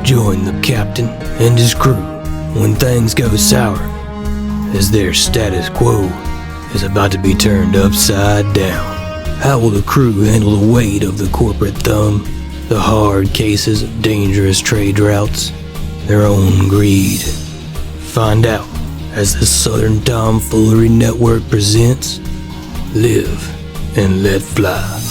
Join the captain and his crew when things go sour, as their status quo is about to be turned upside down. How will the crew handle the weight of the corporate thumb, the hard cases of dangerous trade routes, their own greed? Find out as the Southern Tomfoolery Network presents Live and Let Fly.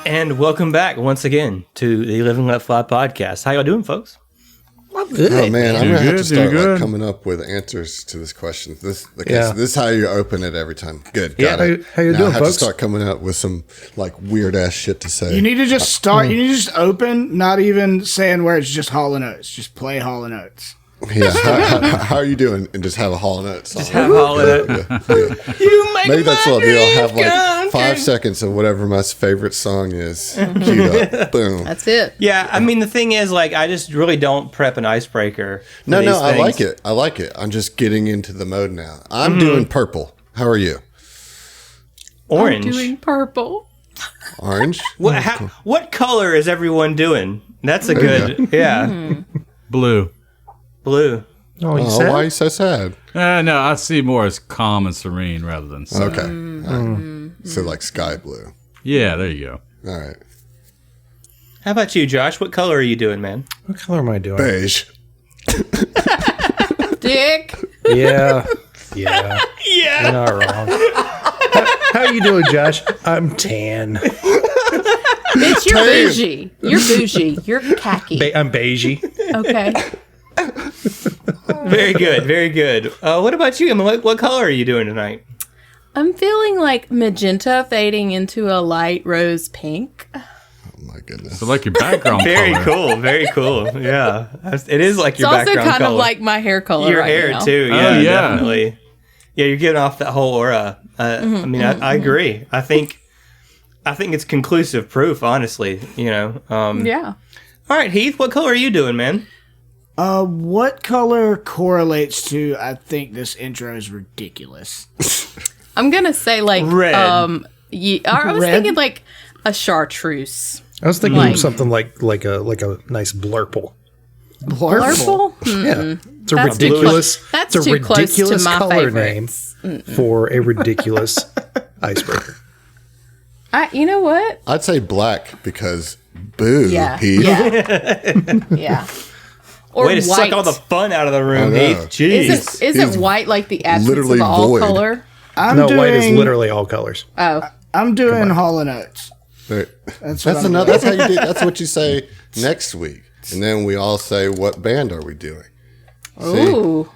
And welcome back once again to the Live and Let Fly podcast. How y'all doing, folks? I'm good. Oh man, I'm gonna have to start coming up with answers to this question. This is how you open it every time. Good. Got it. How you now doing, I have folks? to start coming up with some like weird ass shit to say. You need to just start. You need to just open, not even saying where it's just Hall & Oates. Just play Hall & Oates. Yeah. How are you doing? And just have a Hall & Oates song. Just have Hall & Oates. Yeah. You make Maybe that's what I'll do. I'll have like come 5 seconds of whatever my favorite song is. Queued up. Boom. That's it. Yeah, I mean, the thing is, like, I just really don't prep an icebreaker. No, I like it. I like it. I'm just getting into the mode now. I'm doing purple. How are you? Orange. I'm doing purple. Orange? What color is everyone doing? That's a good, yeah. Blue. Blue. Oh, you Oh, sad? why are you so sad? No, I see more as calm and serene rather than sad. Okay. All right. So like sky blue. Yeah, there you go. All right. How about you, Josh? What color are you doing, man? What color am I doing? Beige. Dick. Yeah. Yeah. Yeah. You're not wrong. How are you doing, Josh? I'm tan. Bitch, you're bougie. You're bougie. You're khaki. I'm beigey. Okay. Very good. Very good. What about you? I mean, what color are you doing tonight? I'm feeling like magenta fading into a light rose pink. Oh my goodness. So like your background Very color. cool. Very cool. Yeah. It is like It's your also background kind color. of like my hair color your right hair, now. too. Oh, Yeah, yeah. definitely. Yeah, you're getting off that whole aura. I mean, I agree. I think it's conclusive proof, honestly. You know. Yeah. All right, Heath, what color are you doing, man? What color correlates to? I think this intro is ridiculous. I'm gonna say like Red. I was Red? thinking like a chartreuse. I was thinking Like- of something like a nice blurple. Purple? Yeah. It's a That's too ridiculous. close. That's it's a too close to ridiculous my color favorites. name for a ridiculous icebreaker. You know what? I'd say black because boo, Yeah. Heath. Yeah. Yeah. Or Way to white. suck all the fun out of the room, I know. Heath. Jeez. Isn't white like the absence literally of all void. color? White is literally all colors. Oh. I'm doing Hall & Oates. That's what I'm another. That's how you do. That's what you say next week, and then we all say, "What band are we doing?" Ooh.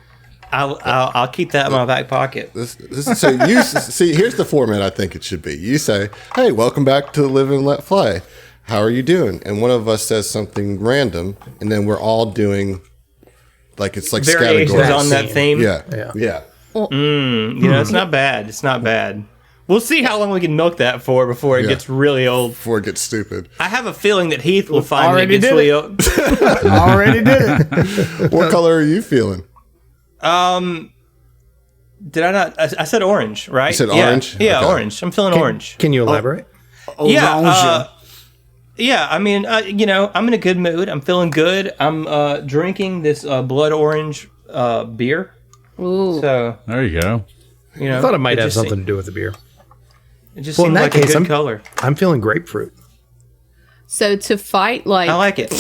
I'll keep that in my back pocket. So you see. Here's the format I think it should be. You say, "Hey, welcome back to Live and Let Fly. How are you doing?" And one of us says something random, and then we're all doing like it's like Variations categories on that theme. Yeah. You know, it's not bad. It's not bad. We'll see how long we can milk that for before it Yeah. gets really old. Before it gets stupid. I have a feeling that Heath will find that it Already gets did really it. old. Already did it. What color are you feeling? Did I not? I said orange, right? You said Yeah. orange? Yeah, Okay. orange. I'm feeling orange. Can you elaborate? Yeah. Yeah, I mean, you know, I'm in a good mood. I'm feeling good. I'm drinking this blood orange beer. Ooh. So, There you go. you know. I thought it might have just something to do with the beer. It just Well, in seems that like a case, good color. I'm feeling grapefruit. So to fight like I like it.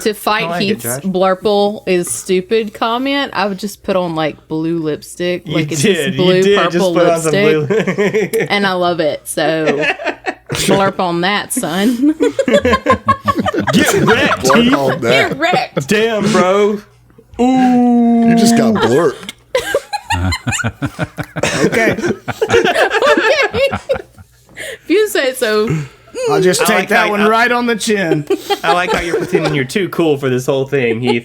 to fight I like it, Heath's Josh. blurple is stupid comment, I would just put on like blue lipstick. Like it's just you blue did. purple Just put on some lipstick. blue. And I love it. So blurp on that, son. Get wrecked, Blurp Heath. on You're that. wrecked. Damn, bro. You just got blurped. Okay. If you say so. I'll just I take like that how- one right on the chin. I like how you're pretending you're too cool for this whole thing, Heath.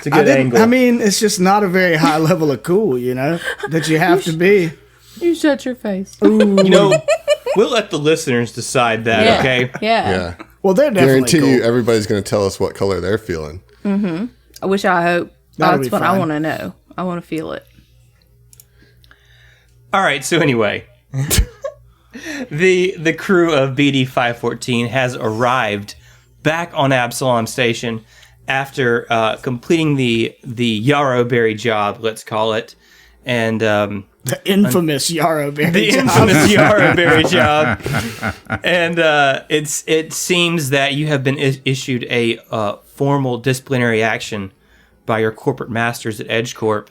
It's a good angle. I mean, it's just not a very high level of cool, that you have to be. You shut your face. We'll let the listeners decide that, Yeah. okay? Yeah. Yeah. Well, they're definitely Guarantee cool. you, everybody's going to tell us what color they're feeling. I wish I hope. That'll That's be what I fine. want to know. I want to feel it. All right, so anyway, the crew of BD 514 has arrived back on Absalom Station after completing the Yarrowberry job, let's call it, and The infamous Yarrowberry. the infamous Yarrowberry job. And it seems that you have been issued a formal disciplinary action by your corporate masters at EJ Corp.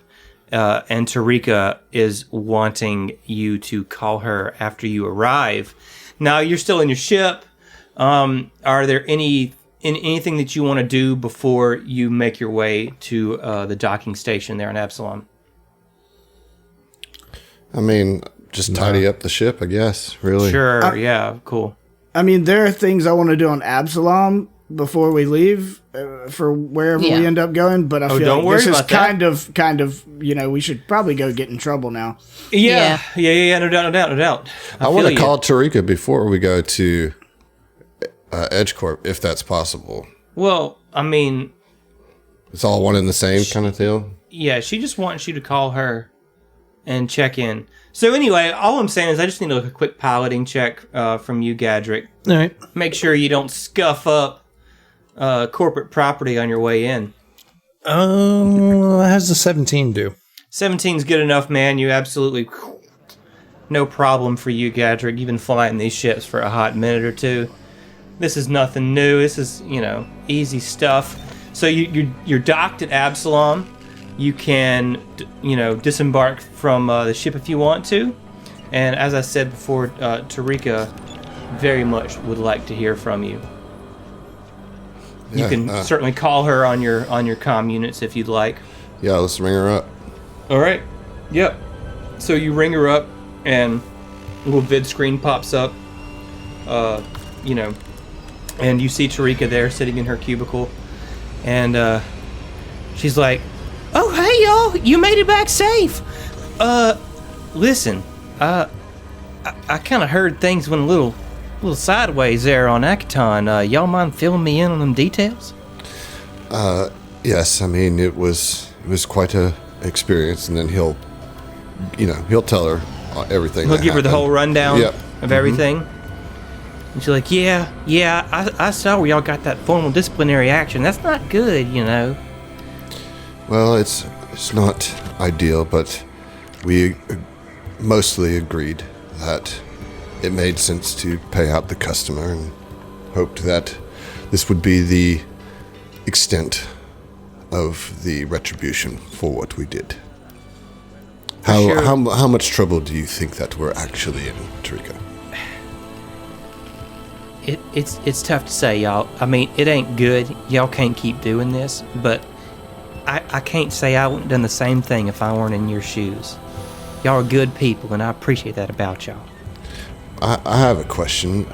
And Tarika is wanting you to call her after you arrive. Now, you're still in your ship. Are there anything that you want to do before you make your way to the docking station there in Absalom? I mean, just tidy up the ship, I guess, really. Sure, yeah, cool. I mean, there are things I want to do on Absalom before we leave for wherever we end up going, but I feel don't like worry this is about that. kind of, we should probably go get in trouble now. Yeah, no doubt. I want to feel call Tarika before we go to EJ Corp, if that's possible. Well, I mean, It's all one and the same kind of deal. yeah, she just wants you to call her and check in. So anyway, all I'm saying is I just need a quick piloting check from you, Gadrick. All right. Make sure you don't scuff up corporate property on your way in. How's the 17 do? 17's good enough, man. You absolutely... No problem for you, Gadrick. You've been flying these ships for a hot minute or two. This is nothing new. This is, easy stuff. So you're docked at Absalom. You can, disembark from the ship if you want to. And as I said before, Tarika very much would like to hear from you. You Yeah, can certainly call her on your comm units if you'd like. Yeah, let's ring her up. All right. Yep. So you ring her up, and a little vid screen pops up. And you see Tarika there sitting in her cubicle, and she's like, "Oh, hey y'all, you made it back safe. Listen, I kind of heard things went a little sideways there on Akaton. Y'all mind filling me in on them details?" Yes, I mean, it was quite a experience, and then he'll tell her everything. He'll that give her the happened. whole rundown Yep. of everything. And she's like, yeah, I saw where y'all got that formal disciplinary action. That's not good, Well, it's not ideal, but we mostly agreed that it made sense to pay out the customer and hoped that this would be the extent of the retribution for what we did. How much trouble do you think that we're actually in, Tarika? It's tough to say, y'all. I mean, it ain't good. Y'all can't keep doing this, but I can't say I wouldn't have done the same thing if I weren't in your shoes. Y'all are good people, and I appreciate that about y'all. I have a question.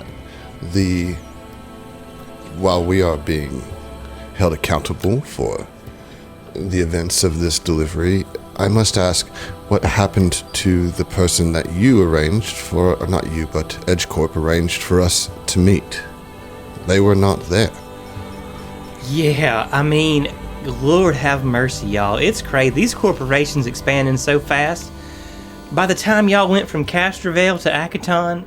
While we are being held accountable for the events of this delivery, I must ask, what happened to the person that you arranged for, or not you, but EJ Corp arranged for us to meet? They were not there. Yeah, I mean, Lord have mercy, y'all. It's crazy. These corporations expanding so fast. By the time y'all went from Castrovale to Akaton,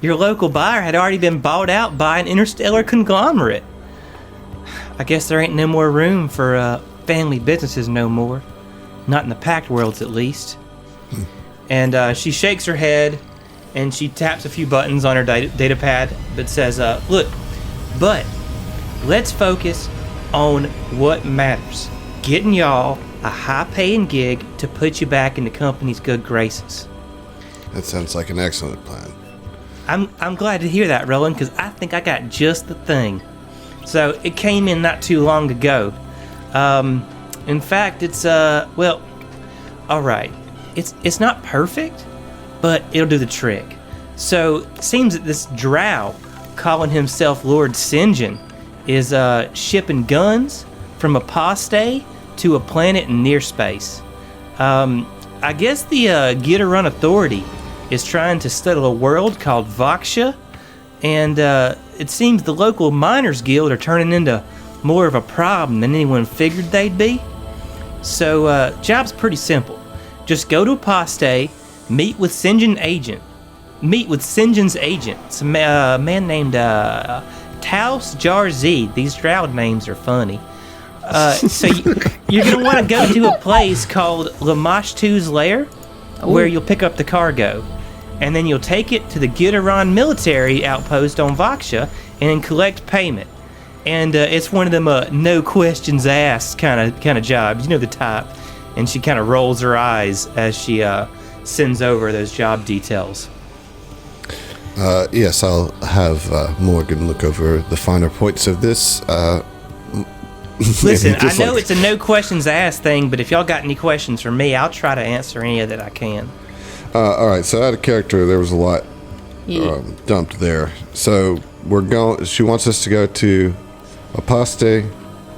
your local buyer had already been bought out by an interstellar conglomerate. I guess there ain't no more room for family businesses no more. Not in the packed worlds, at least. And she shakes her head, and she taps a few buttons on her data pad that says, look, but let's focus on what matters. Getting y'all a high-paying gig to put you back in the company's good graces. That sounds like an excellent plan. I'm glad to hear that, Roland, because I think I got just the thing. So it came in not too long ago. In fact, it's well, all right. It's not perfect, but it'll do the trick. So it seems that this drow, calling himself Lord Sinjin, is shipping guns from Apostate to a planet in near space. I guess the Gitterun Authority is trying to settle a world called Voxia, and it seems the local Miners Guild are turning into more of a problem than anyone figured they'd be. So, job's pretty simple. Just go to Aposte, meet with Sinjin's agent. It's a man named Taos Jarzid. These Drow names are funny. So you're going to want to go to a place called Lamashtu's Lair, where you'll pick up the cargo. And then you'll take it to the Gitteron military outpost on Voxia and then collect payment. And it's one of them no questions asked kind of jobs. You know the type. And she kind of rolls her eyes as she sends over those job details. Yes, I'll have Morgan look over the finer points of this. Listen, I know it's a no questions asked thing, but if y'all got any questions for me, I'll try to answer any that I can. All right, so out of character, there was a lot dumped there. So she wants us to go to Aposte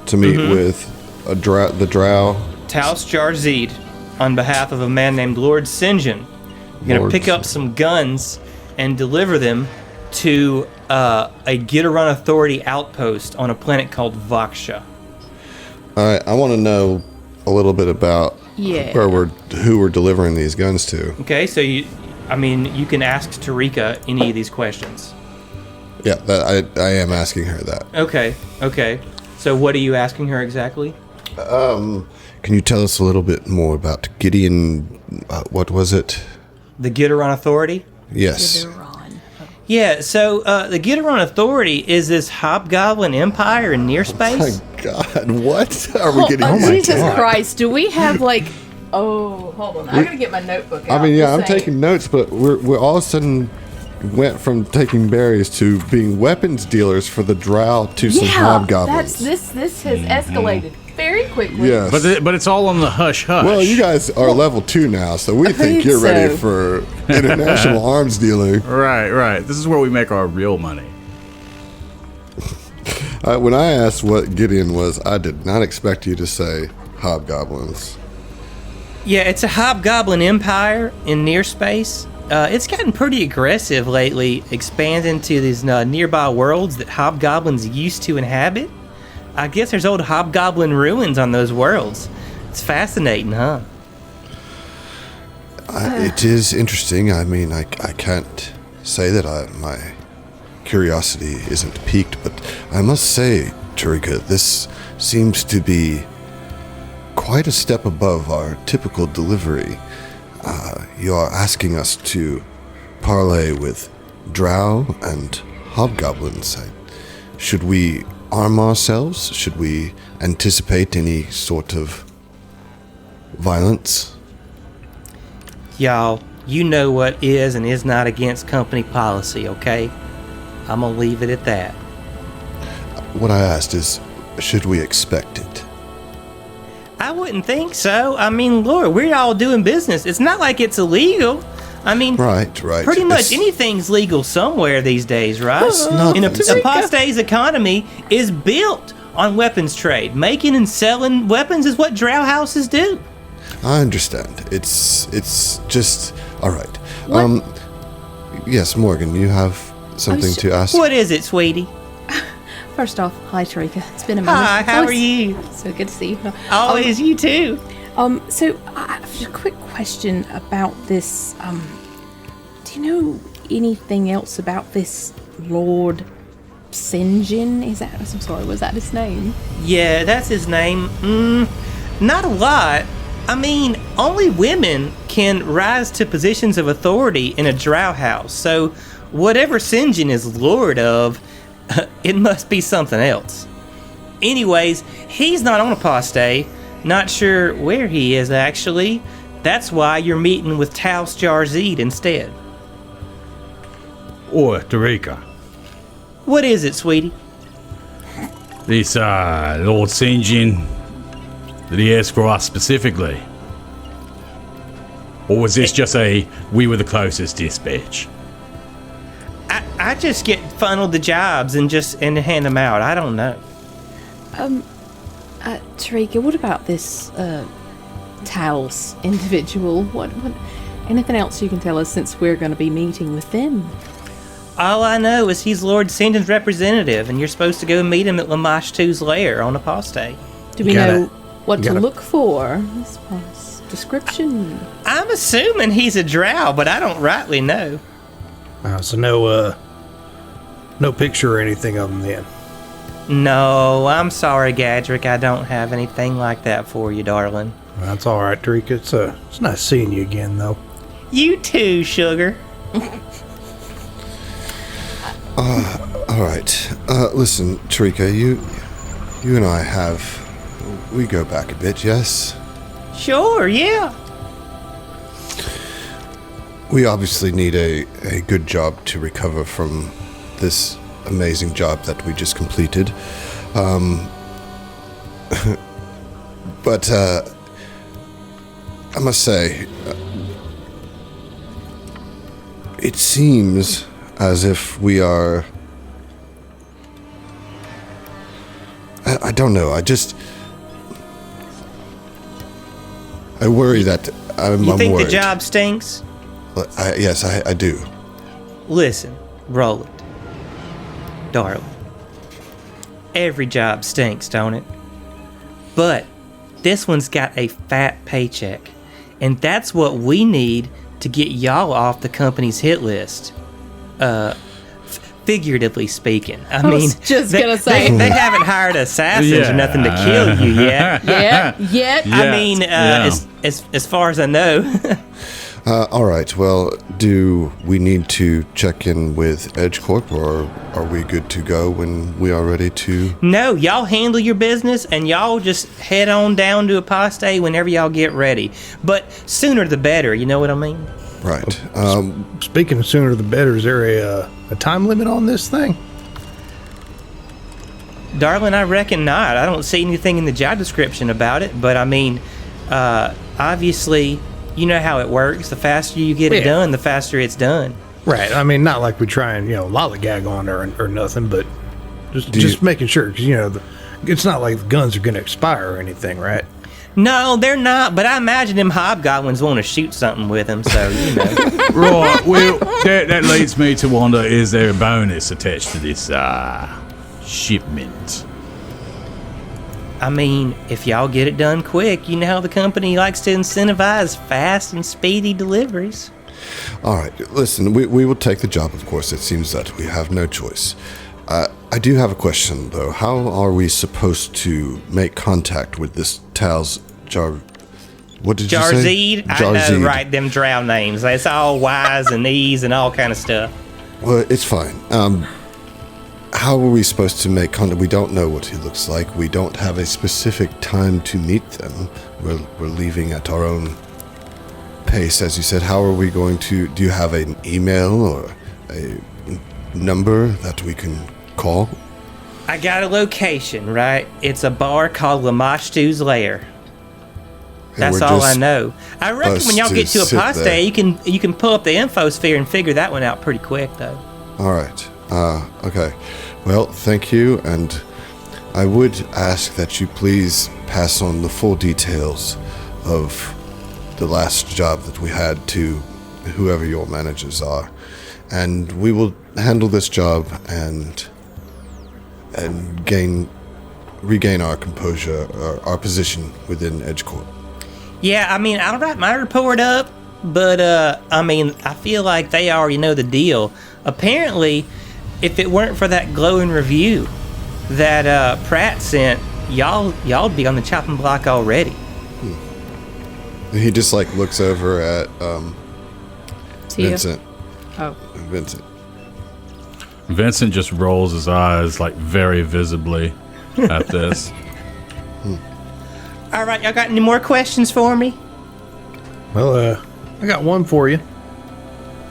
to meet with the Drow. Taos Jarzid, on behalf of a man named Lord Sinjin. You're going to pick up some guns and deliver them to a Gitteron Authority outpost on a planet called Voxia. All right, I want to know a little bit about who we're delivering these guns to. Okay, so you can ask Tarika any of these questions. Yeah, I am asking her that. Okay. So what are you asking her exactly? Can you tell us a little bit more about Gideon? What was it? The Gitteron Authority? Yes. Yeah, so the Gitteron Authority is this hobgoblin empire in near space. Oh my God, what are we getting? Jesus Christ, do we have hold on, I gotta get my notebook out. I mean, yeah, I'm taking notes, but we're all of a sudden went from taking berries to being weapons dealers for the Drow to some hobgoblins. This has escalated very quickly. Yes. But it's all on the hush hush. Well, you guys are level 2 now, so we think you're ready for international arms dealing. Right. This is where we make our real money. When I asked what Gideon was, I did not expect you to say hobgoblins. Yeah, it's a hobgoblin empire in near space. It's gotten pretty aggressive lately, expanding to these nearby worlds that hobgoblins used to inhabit. I guess there's old hobgoblin ruins on those worlds. It's fascinating, huh? It is interesting. I mean, I can't say that my curiosity isn't piqued, but I must say, Tarika, this seems to be quite a step above our typical delivery. You are asking us to parley with drow and hobgoblins. Should we arm ourselves? Should we anticipate any sort of violence? Y'all, you know what is and is not against company policy, okay? I'm gonna leave it at that. What I asked is, should we expect it? I wouldn't think so. I mean, Lord, we're all doing business. It's not like it's illegal. I mean, right. Pretty much anything's legal somewhere these days, right? Aposte's economy is built on weapons trade. Making and selling weapons is what drow houses do. I understand. It's just all right. Yes, Morgan, you have something to ask. What is it, sweetie? First off, hi Tarika. It's been a minute. Hi, how are you? So good to see you. Always you too. So I have a quick question about this. Do you know anything else about this Lord Sinjin? I'm sorry, was that his name? Yeah, that's his name. Not a lot. I mean, only women can rise to positions of authority in a drow house. So whatever Sinjin is lord of, it must be something else. Anyways, he's not on Aposte. Not sure where he is, actually. That's why you're meeting with Taos Jarzid instead. Or Tarika. What is it, sweetie? This Lord Sinjin, did he ask for us specifically? Or was this just we were the closest dispatch? I just get funneled the jobs and hand them out. I don't know. Tarika, what about this Taos individual? What anything else you can tell us since we're going to be meeting with them? All I know is he's Lord Sinjin's representative, and you're supposed to go meet him at Lamashtu's lair on Apostate. Do we know what to look for? As far as description? I'm assuming he's a drow, but I don't rightly know. So no picture or anything of him then? No, I'm sorry, Gadrick. I don't have anything like that for you, darling. That's all right, Tarika. It's nice seeing you again, though. You too, sugar. All right. Listen, Tarika, you and I we go back a bit, yes? Sure, yeah. We obviously need a good job to recover from this amazing job that we just completed. But I must say, it seems as if we are... I don't know, I worry that I'm You think worried. the job stinks? Yes, I do. Listen, Roland. Darling. Every job stinks, don't it? But this one's got a fat paycheck. And that's what we need to get y'all off the company's hit list. Figuratively speaking. I mean, was just gonna say. they haven't hired assassins or nothing to kill you yet. Yet. I mean, as far as I know. All right, well, do we need to check in with EJ Corp, or are we good to go when we are ready to? No, y'all handle your business, and y'all just head on down to Apostate whenever y'all get ready. But sooner the better, you know what I mean? Right. Speaking of sooner the better, is there a time limit on this thing? Darling, I reckon not. I don't see anything in the job description about it, but I mean, obviously, you know how it works. The faster you get it done, the faster it's done. Right. I mean, not like we try and, lollygag on or nothing, but just making sure, because, it's not like the guns are going to expire or anything, right? No, they're not, but I imagine them hobgoblins want to shoot something with them, so, Right, well, that leads me to wonder, is there a bonus attached to this shipment? I mean, if y'all get it done quick, you know how the company likes to incentivize fast and speedy deliveries. All right, listen, we will take the job, of course. It seems that we have no choice. I do have a question, though. How are we supposed to make contact with this Tal's what did you say? Jarzid? I know, right, them drow names. It's all Y's and E's and all kind of stuff. Well, it's fine. How are we supposed to make contact? We don't know what he looks like. We don't have a specific time to meet them. We're leaving at our own pace, as you said. How are we going to... Do you have an email or a number that we can call? I got a location, right? It's a bar called Lamashtu's Lair. That's all I know. I reckon when y'all get to Apostate, you can pull up the infosphere and figure that one out pretty quick, though. All right. Okay. Well, thank you, and I would ask that you please pass on the full details of the last job that we had to whoever your managers are, and we will handle this job and regain our composure, our position within EJ Corp. Yeah, I mean, I'll write my report up, but, I mean, I feel like they already know the deal. Apparently, if it weren't for that glowing review that Pratt sent, y'all'd be on the chopping block already. He just, looks over at Vincent. Oh. Vincent just rolls his eyes, very visibly at this. All right, y'all got any more questions for me? Well, I got one for you.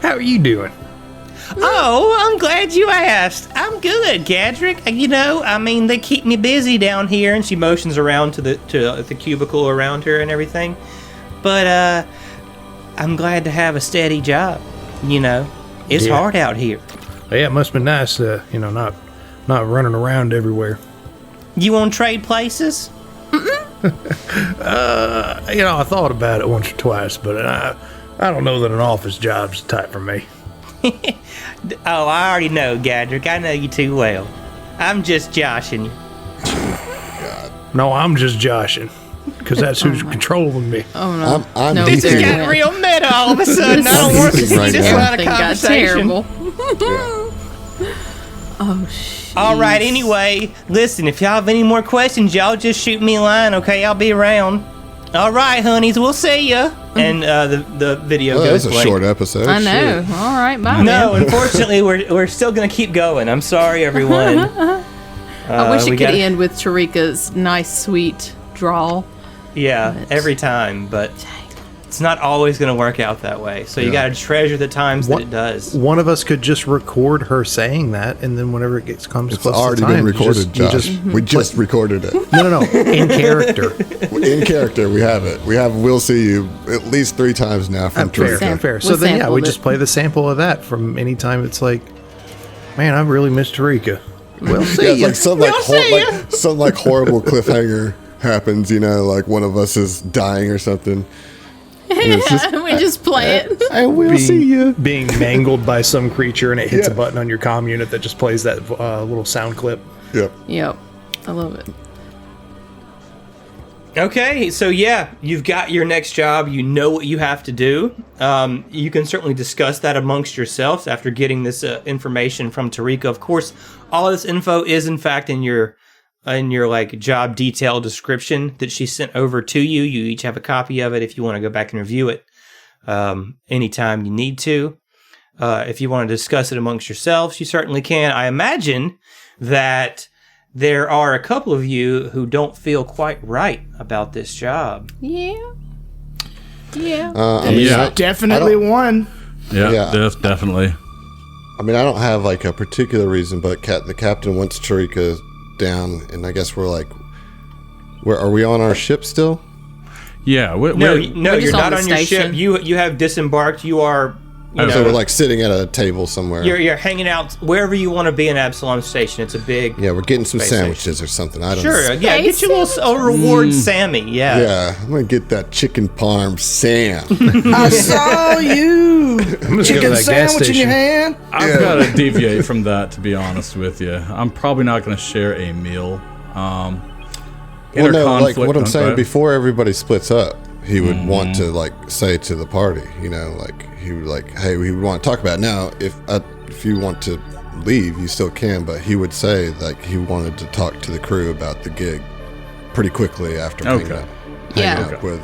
How are you doing? Oh, I'm glad you asked. I'm good, Gadrick. I mean, they keep me busy down here, and she motions around to the cubicle around her and everything. But I'm glad to have a steady job. It's hard out here. Yeah, it must have been nice, not running around everywhere. You want to trade places? I thought about it once or twice, but I don't know that an office job's the type for me. Oh, I already know, Gadrick. I know you too well. I'm just joshing you. No, I'm just joshing, because that's who's controlling me. Oh no! I'm no, This beefing is you. getting real meta all of a sudden. I don't want to see Right this now. line of Thing got conversation. terrible. Yeah. Oh shit! All right, anyway, listen, if y'all have any more questions, y'all just shoot me a line, okay? I'll be around. All right, honeys, we'll see ya. And the video Well, goes that's a blank. short episode. I know. Shit. All right, bye. No, man. unfortunately, we're still gonna keep going. I'm sorry, everyone. I wish we it could gotta- end with Tarika's nice, sweet drawl. Yeah, every time, but it's not always gonna work out that way. So you gotta treasure the times that it does. One of us could just record her saying that, and then whenever it comes It's close already to time, been recorded, you Josh. just We just recorded it. no, in character. In character, we have it. We'll see you at least 3 times now from Fair, Tarika. fair. We So then, yeah, we sampled just it. play the sample of that from any time it's like, man, I really miss Tarika. Well, see Yeah, it's ya. like some horrible cliffhanger happens, like one of us is dying or something. And it's just, we just play it. I will see you. Being mangled by some creature, and it hits Yeah. a button on your comm unit that just plays that little sound clip. Yep. Yep, I love it. Okay, so yeah, you've got your next job. You know what you have to do. You can certainly discuss that amongst yourselves after getting this information from Tarika. Of course, all of this info is in fact in your like job detail description that she sent over to you. You each have a copy of it if you want to go back and review it anytime you need to. If you want to discuss it amongst yourselves, you certainly can. I imagine that there are a couple of you who don't feel quite right about this job. Yeah. Yeah. Yeah. Definitely one. Yeah, Yeah. definitely. I mean, I don't have like a particular reason, but the captain wants Tarika down, and I guess we're like, where are we on our ship still? Yeah, No, We're you're just not on on the your ship. station. You have disembarked. You are. You So know, we're like sitting at a table somewhere. you're hanging out wherever you want to be in Absalom Station. It's a big. Yeah, we're getting some Space sandwiches or something. I don't Sure. know. Yeah. Get your little reward, Sammy. Yeah. Yeah, I'm gonna get that chicken parm Sam. I saw you. I'm just going to Chicken that gas sandwich in your station. hand. I've got to deviate from that, to be honest with you. I'm probably not going to share a meal. Well, no, like what I'm saying, okay? before everybody splits up, he would want to like say to the party, like he would like, hey, we would want to talk about it. Now. If you want to leave, you still can, but he would say like he wanted to talk to the crew about the gig pretty quickly after hanging Okay. up with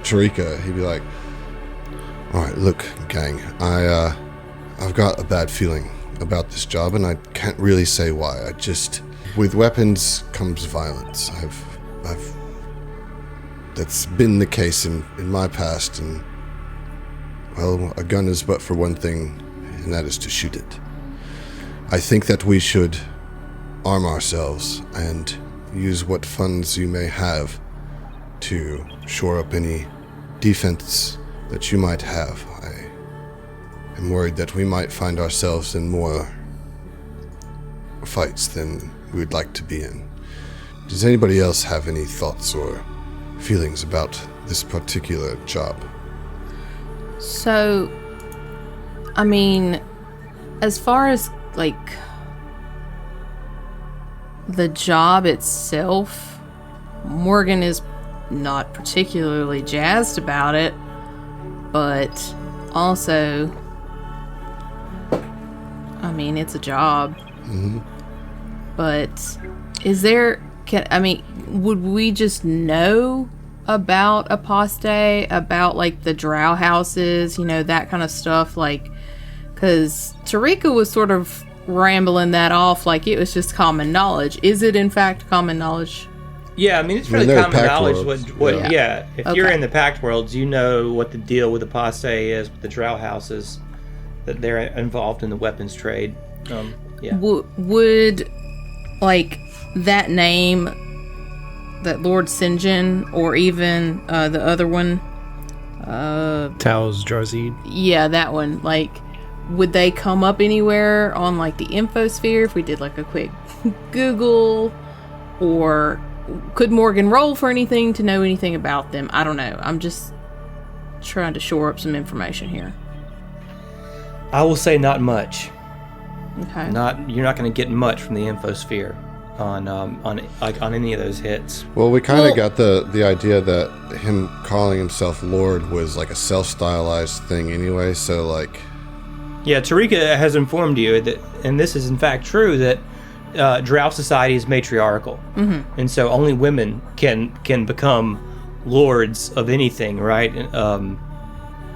Tarika. He'd be like, all right, look, gang, I've got a bad feeling about this job, and I can't really say why. I just, with weapons comes violence. I've that's been the case in my past, and well, a gun is but for one thing, and that is to shoot it. I think that we should arm ourselves and use what funds you may have to shore up any defense that you might have. I am worried that we might find ourselves in more fights than we would like to be in. Does anybody else have any thoughts or feelings about this particular job? So, I mean, as far as like the job itself, Morgan is not particularly jazzed about it, but also, I mean, it's a job. But is there, would we just know about apostate, about like the drow houses, that kind of stuff? Like, because Tarika was sort of rambling that off like it was just common knowledge. Is it in fact common knowledge? Yeah, I mean, it's I mean, really they're common Pact knowledge. Worlds. If you're Okay. in the Pact Worlds, you know what the deal with apostate is with the drow houses, that they're involved in the weapons trade. Would like that name, that Lord St. John, or even the other one, Tao's Jarzid. yeah, that one, like, would they come up anywhere on like the infosphere if we did like a quick Google, or could Morgan roll for anything to know anything about them? I don't know. I'm just trying to shore up some information here. I will say not much. Okay. You're not going to get much from the infosphere on any of those hits. Well, we kind of got the idea that him calling himself Lord was like a self-stylized thing anyway. So like, yeah, Tarika has informed you that, and this is in fact true, that Drow society is matriarchal, and so only women can become lords of anything, right?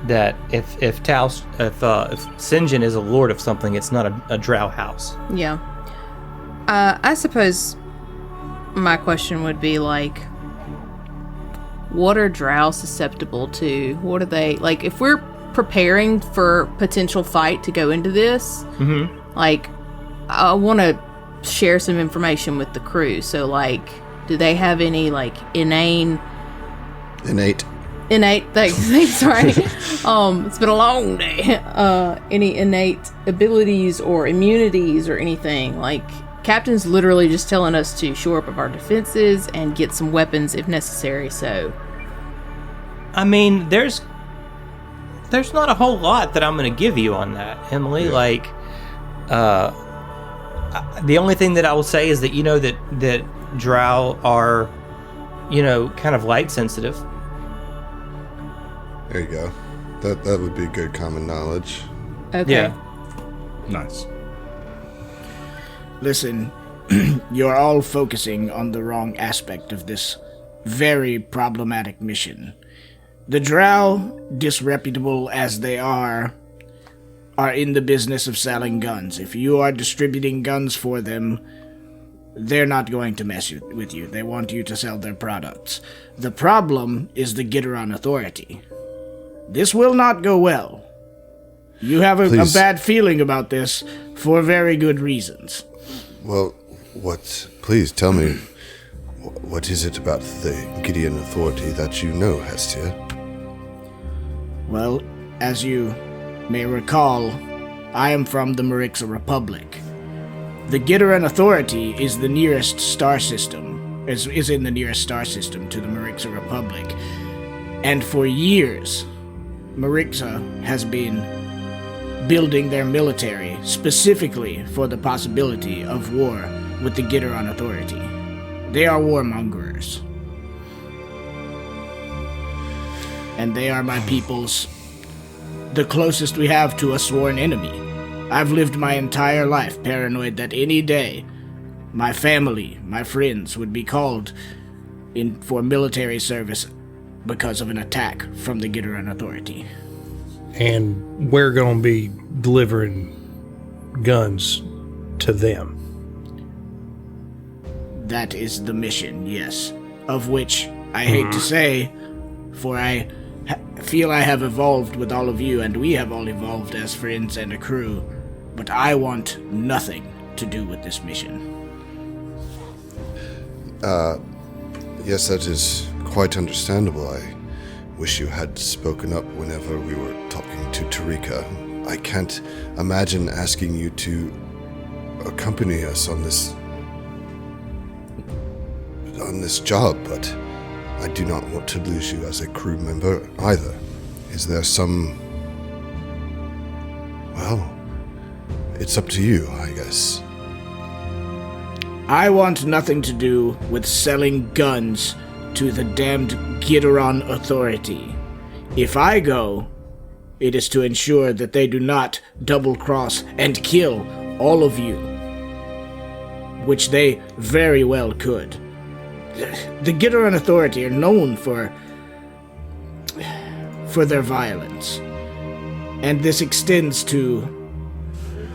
That if Sinjin is a lord of something, it's not a Drow house. Yeah. I suppose my question would be like, what are Drow susceptible to? What are they like? If we're preparing for potential fight to go into this, like, I want to share some information with the crew. So, like, do they have any like innate? Thanks. Sorry. It's been a long day. Any innate abilities or immunities or anything like? Captain's literally just telling us to shore up our defenses and get some weapons if necessary, so... I mean, there's not a whole lot that I'm going to give you on that, Emily. Yeah. Like, the only thing that I will say is that, you know, that Drow are, you know, kind of light sensitive. There you go. That would be good common knowledge. Okay. Yeah. Nice. Listen, you're all focusing on the wrong aspect of this very problematic mission. The Drow, disreputable as they are in the business of selling guns. If you are distributing guns for them, they're not going to mess with you. They want you to sell their products. The problem is the Gitteron Authority. This will not go well. You have a bad feeling about this for very good reasons. Well, please tell me, what is it about the Gideon Authority that you know, Hestia? Well, as you may recall, I am from the Marixa Republic. The Gitteron Authority is the nearest star system, is in the nearest star system to the Marixa Republic. And for years, Marixa has been building their military specifically for the possibility of war with the Gitteron Authority. They are warmongers. And they are my people's, the closest we have to a sworn enemy. I've lived my entire life paranoid that any day my family, my friends would be called in for military service because of an attack from the Gitteron Authority. And we're going to be delivering guns to them. That is the mission, yes. Of which I hate to say, for I feel I have evolved with all of you, and we have all evolved as friends and a crew, but I want nothing to do with this mission. Yes, that is quite understandable. I wish you had spoken up whenever we were talking to Tarika. I can't imagine asking you to accompany us on this job, but I do not want to lose you as a crew member either. Is there some... Well, it's up to you, I guess. I want nothing to do with selling guns to the damned Gitteron Authority. If I go, it is to ensure that they do not double-cross and kill all of you, which they very well could. The Gitteron Authority are known for their violence, and this extends to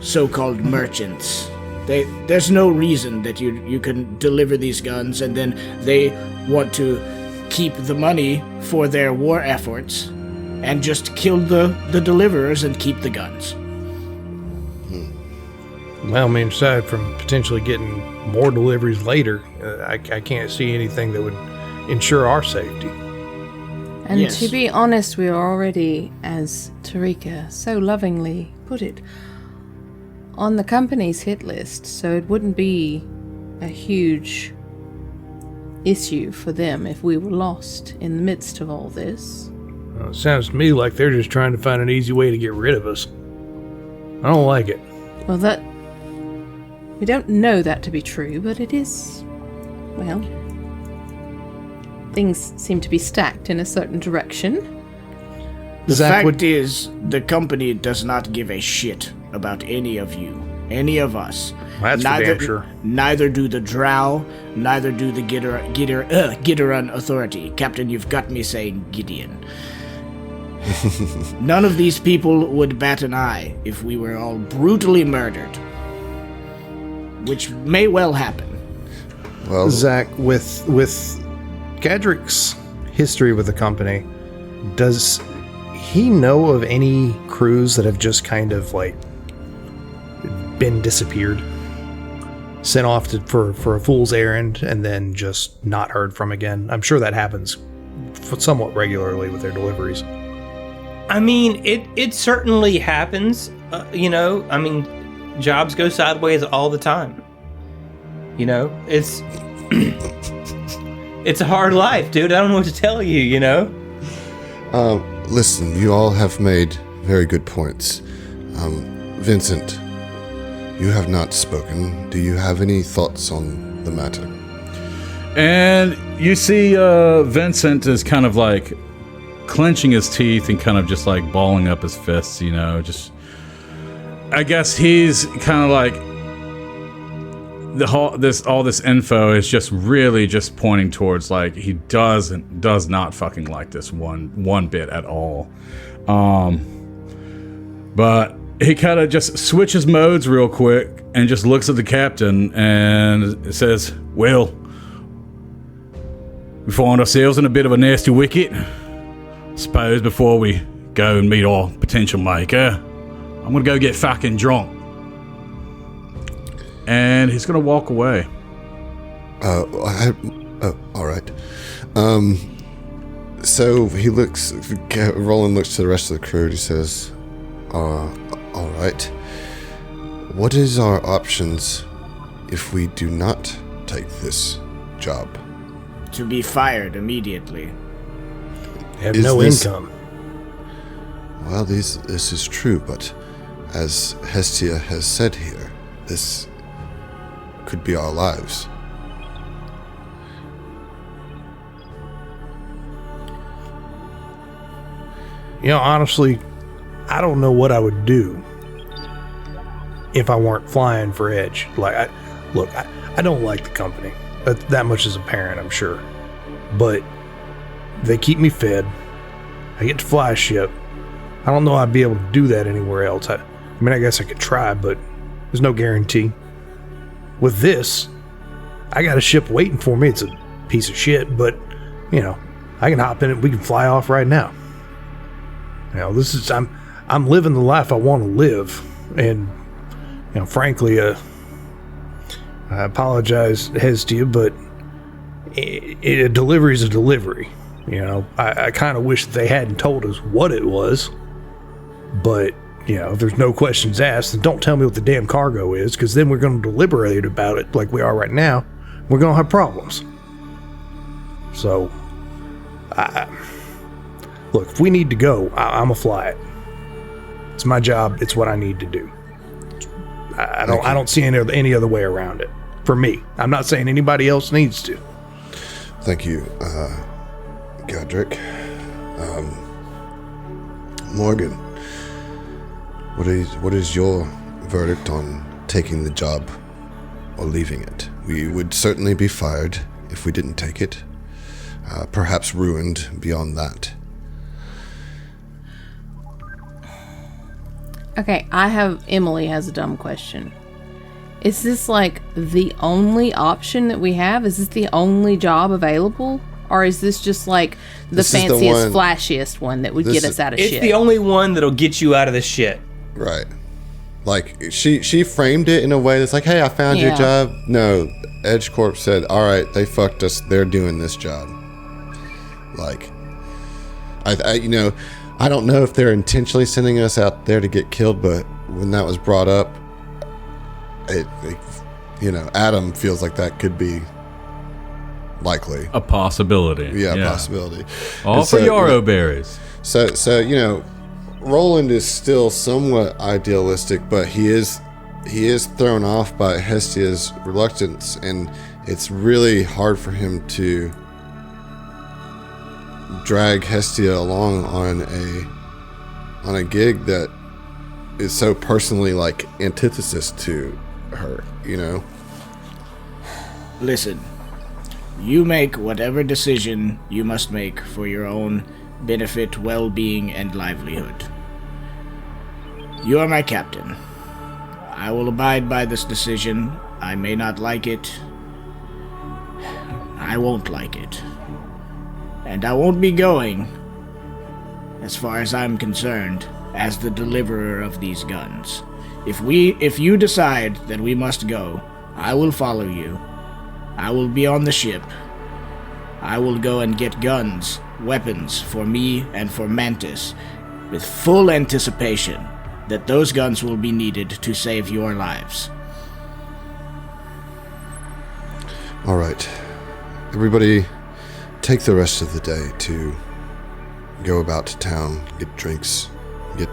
so-called merchants. There's no reason that you can deliver these guns and then they want to keep the money for their war efforts and just kill the deliverers and keep the guns. Well, I mean, aside from potentially getting more deliveries later, I can't see anything that would ensure our safety. And Yes. to be honest, we are already, as Tarika so lovingly put it, on the company's hit list, so it wouldn't be a huge issue for them if we were lost in the midst of all this. It sounds to me like they're just trying to find an easy way to get rid of us. I don't like it. Well, we don't know that to be true, but it is, well, things seem to be stacked in a certain direction. The Zach fact is, the company does not give a shit about any of you, any of us. That's for damn sure. Neither do the Drow, neither do the Gidderan Authority. Captain, you've got me saying Gideon. None of these people would bat an eye if we were all brutally murdered. Which may well happen. Well, Zach, with Gadrick's history with the company, does he know of any crews that have just kind of like been disappeared, sent off for a fool's errand, and then just not heard from again? I'm sure that happens somewhat regularly with their deliveries. I mean, it certainly happens. I mean, jobs go sideways all the time. It's it's a hard life, dude. I don't know what to tell you. listen, you all have made very good points. Vincent, you have not spoken. Do you have any thoughts on the matter? And you see Vincent is kind of like clenching his teeth and kind of just like balling up his fists, just I guess he's kind of like all this info is just really just pointing towards like he does not fucking like this one bit at all. But he kind of just switches modes real quick and just looks at the captain and says, "Well, we find ourselves in a bit of a nasty wicket. Suppose before we go and meet our potential maker, I'm gonna go get fucking drunk." And he's gonna walk away. All right. So he looks. Roland looks to the rest of the crew and he says, "All right. What is our options if we do not take this job?" To be fired immediately. Have no income. Well, this is true, but as Hestia has said here, this could be our lives. Honestly, I don't know what I would do if I weren't flying for Edge. I don't like the company. That much is apparent, I'm sure. But they keep me fed. I get to fly a ship. I don't know I'd be able to do that anywhere else. I guess I could try, but there's no guarantee. With this, I got a ship waiting for me. It's a piece of shit, but, I can hop in it. We can fly off right now. I'm living the life I want to live. And, frankly, I apologize, Hestia, but a delivery is a delivery. I kind of wish that they hadn't told us what it was. But, if there's no questions asked, then don't tell me what the damn cargo is, because then we're going to deliberate about it like we are right now. We're going to have problems. So, look, if we need to go, I'm going to fly it. It's my job. It's what I need to do. I don't see any other way around it. For me. I'm not saying anybody else needs to. Thank you, Godric. Morgan, what is your verdict on taking the job or leaving it? We would certainly be fired if we didn't take it. Perhaps ruined beyond that. Okay, Emily has a dumb question. Is this like the only option that we have? Is this the only job available? Or is this just like the fanciest, flashiest one that would get us out of shit? It's the only one that'll get you out of the shit. Right. Like, she framed it in a way that's like, hey, I found your job. No, EJ Corp said, all right, they fucked us. They're doing this job. Like, I don't know if they're intentionally sending us out there to get killed, but when that was brought up, Adam feels like that could be likely. A possibility. Yeah, possibility. All And for so, yarrow berries. So Roland is still somewhat idealistic, but he is thrown off by Hestia's reluctance, and it's really hard for him to drag Hestia along on a gig that is so personally like antithesis to her, Listen, you make whatever decision you must make for your own benefit, well-being, and livelihood. You are my captain. I will abide by this decision. I may not like it. I won't like it. And I won't be going, as far as I'm concerned, as the deliverer of these guns. If you decide that we must go, I will follow you. I will be on the ship. I will go and get guns, weapons for me and for Mantis, with full anticipation that those guns will be needed to save your lives. All right. Everybody, take the rest of the day to go about town, get drinks, get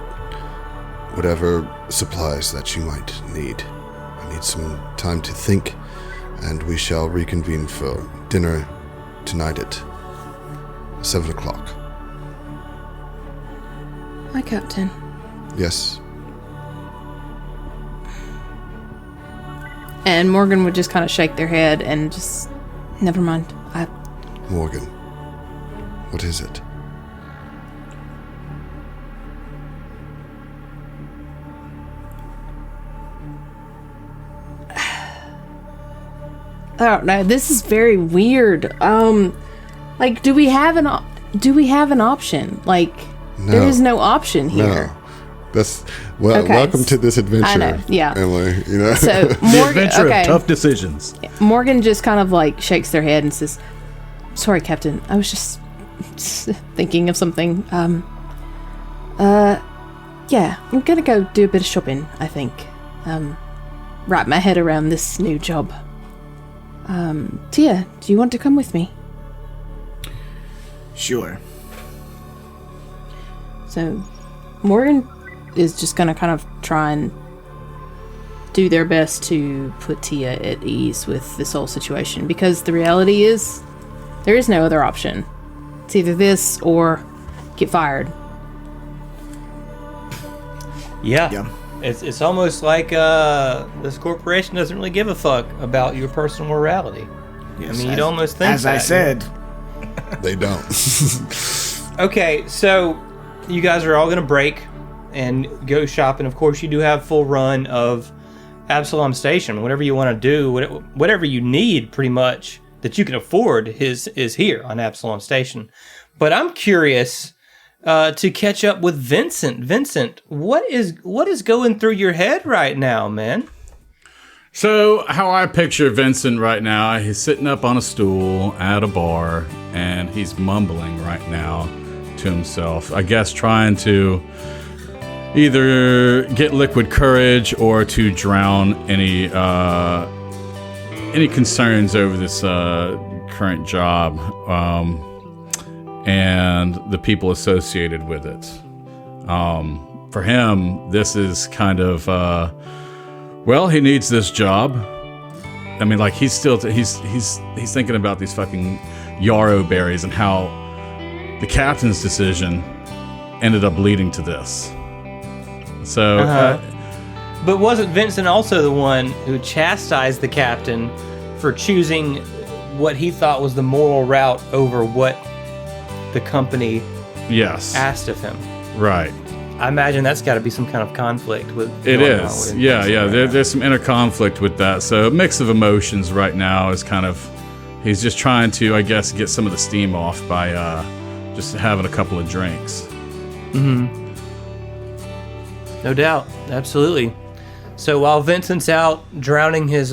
whatever supplies that you might need. I need some time to think, and we shall reconvene for dinner tonight at 7 o'clock. Hi, Captain. Yes. And Morgan would just kind of shake their head and just, never mind. Morgan, what is it? I don't know. This is very weird. Like, do we have an option? Like, No. there is no option here. No. That's welcome to this adventure. I know, yeah. Emily, So The Morgan, adventure okay. of tough decisions. Morgan just kind of like shakes their head and says, "Sorry, Captain. I was just thinking of something. Yeah, I'm gonna go do a bit of shopping. I think. Wrap my head around this new job. Tia, do you want to come with me?" Sure. So, Morgan is just gonna kind of try and do their best to put Tia at ease with this whole situation, because the reality is there is no other option. It's either this or get fired. Yeah. It's almost like this corporation doesn't really give a fuck about your personal morality. Yes, I mean, you'd almost think as that. I said. They don't. Okay, so you guys are all going to break and go shopping. Of course, you do have full run of Absalom Station. Whatever you want to do, whatever you need, pretty much, that you can afford is here on Absalom Station. But I'm curious to catch up with Vincent. Vincent, what is going through your head right now, man? So, how I picture Vincent right now, he's sitting up on a stool at a bar, and he's mumbling right now to himself. I guess trying to either get liquid courage or to drown any concerns over this current job and the people associated with it. For him, this is kind of well, he needs this job. I mean, like, he's still he's thinking about these fucking yarrow berries and how the captain's decision ended up leading to this. So, But wasn't Vincent also the one who chastised the captain for choosing what he thought was the moral route over what the company yes, asked of him? right. I imagine that's got to be some kind of conflict with. It going on is. with Yeah, Vincent yeah. right now. There's some inner conflict with that. So a mix of emotions right now is kind of, he's just trying to, I guess, get some of the steam off by just having a couple of drinks. Mm-hmm. No doubt. Absolutely. So while Vincent's out drowning his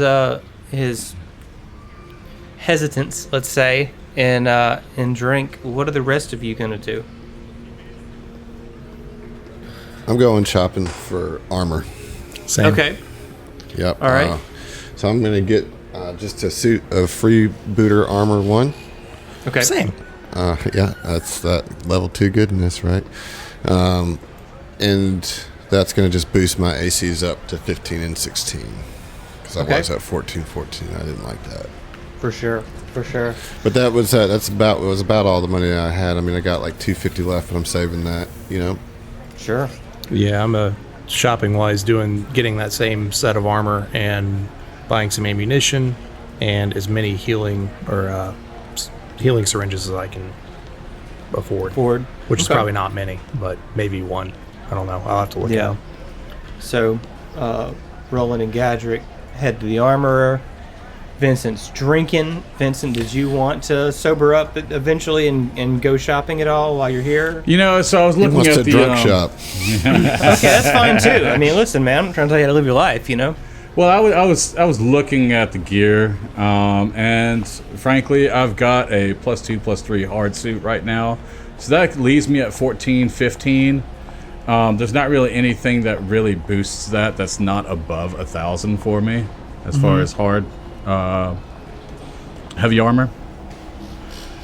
hesitance, let's say, in drink, what are the rest of you going to do? I'm going shopping for armor. Same. Okay. Yep. All right. So I'm gonna get Just a suit of freebooter armor 1. Okay. Same. Yeah, that's that level 2 goodness, right? And that's going to just boost my ACs up to 15 and 16. Because I was at 14. I didn't like that. For sure. But that was it was about all the money that I had. I mean, I got like $250 left, and I'm saving that. Sure. Yeah, I'm shopping wise getting that same set of armor and buying some ammunition and as many healing syringes as I can afford. Which is probably not many, but maybe one. I don't know. I'll have to look at it. So, Roland and Gadrick head to the armorer. Vincent's drinking. Vincent, did you want to sober up eventually and go shopping at all while you're here? So I was looking at the drug shop. Okay, that's fine too. I mean, listen, man, I'm trying to tell you how to live your life, Well, I was looking at the gear, and frankly, I've got a +2/+3 hard suit right now, so that leaves me at 14, 15. There's not really anything that really boosts that. That's not above 1,000 for me, as far as hard, heavy armor.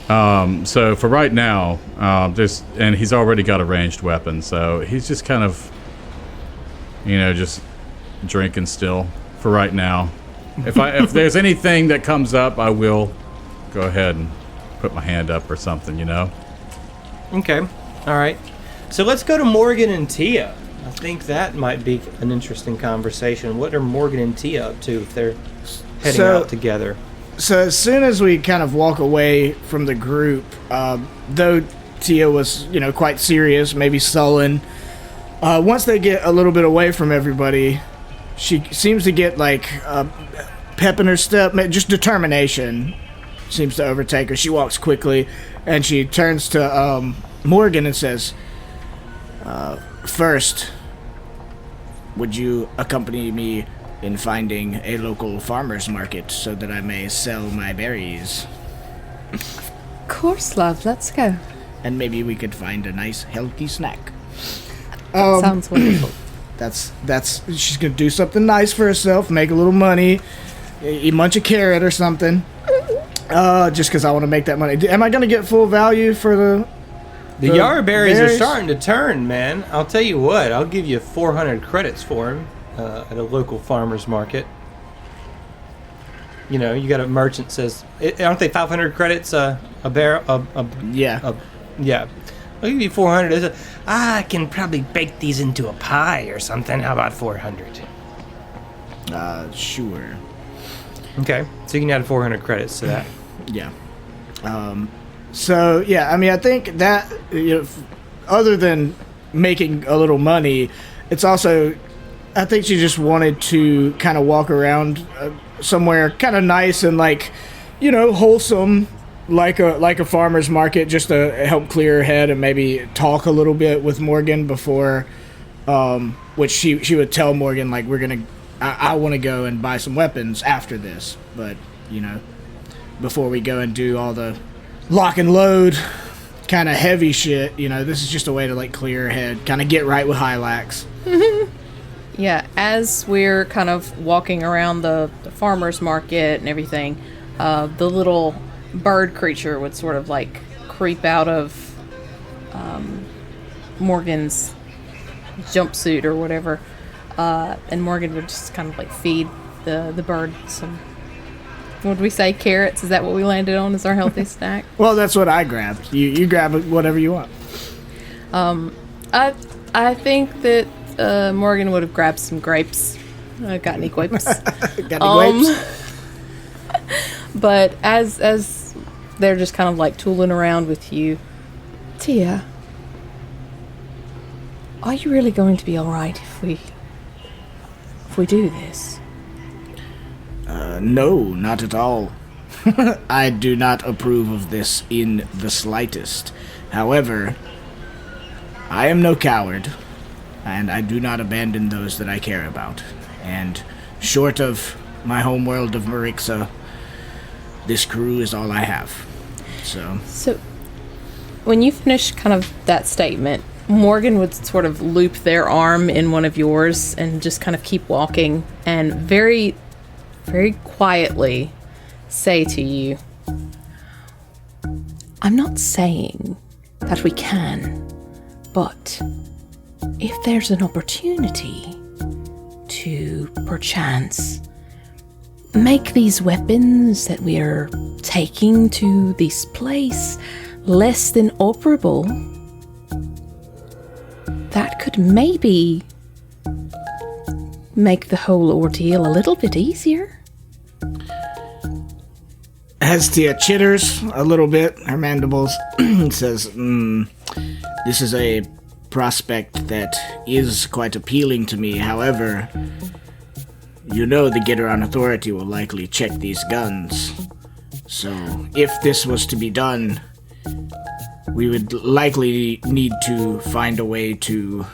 So for right now, and he's already got a ranged weapon, so he's just kind of, just drinking still for right now. If there's anything that comes up, I will go ahead and put my hand up or something, Okay, all right. So let's go to Morgan and Tia. I think that might be an interesting conversation. What are Morgan and Tia up to if they're heading out together? So as soon as we kind of walk away from the group, though Tia was, quite serious, maybe sullen, once they get a little bit away from everybody, she seems to get like pep in her step, just determination seems to overtake her. She walks quickly and she turns to Morgan and says, first, would you accompany me in finding a local farmer's market so that I may sell my berries? Of course, love. Let's go. And maybe we could find a nice healthy snack. Sounds wonderful. That's she's gonna do something nice for herself, make a little money, munch a carrot or something. Just because I want to make that money. Am I gonna get full value for the Yarra berries are starting to turn, man. I'll tell you what. I'll give you 400 credits for them at a local farmer's market. You got a merchant says, aren't they 500 credits a barrel? Yeah. Yeah. I'll give you 400. I can probably bake these into a pie or something. How about 400? Sure. Okay. So you can add 400 credits to that. Yeah. So, yeah, I mean, I think that, other than making a little money, it's also, I think she just wanted to kind of walk around somewhere kind of nice and, wholesome, like a farmer's market, just to help clear her head and maybe talk a little bit with Morgan before, which she would tell Morgan, I want to go and buy some weapons after this, but, before we go and do all the lock and load kind of heavy shit, this is just a way to clear her head, kind of get right with Hylax. Yeah, as we're kind of walking around the farmer's market and everything, the little bird creature would sort of creep out of Morgan's jumpsuit or whatever, and Morgan would just kind of feed the bird some, what would we say, carrots? Is that what we landed on as our healthy snack? Well, that's what I grabbed. You grab whatever you want. I think that Morgan would have grabbed some grapes. Got any grapes? Got any grapes? But as they're just kind of tooling around with you, Tia, are you really going to be all right if we do this? No, not at all. I do not approve of this in the slightest. However, I am no coward, and I do not abandon those that I care about. And short of my homeworld of Marixa, this crew is all I have. So, when you finish kind of that statement, Morgan would sort of loop their arm in one of yours and just kind of keep walking, and very very quietly say to you, I'm not saying that we can, but if there's an opportunity to perchance make these weapons that we are taking to this place less than operable, that could maybe make the whole ordeal a little bit easier. Hestia chitters a little bit, her mandibles, says, this is a prospect that is quite appealing to me. However, you know the Gitteron Authority will likely check these guns. So, if this was to be done, we would likely need to find a way to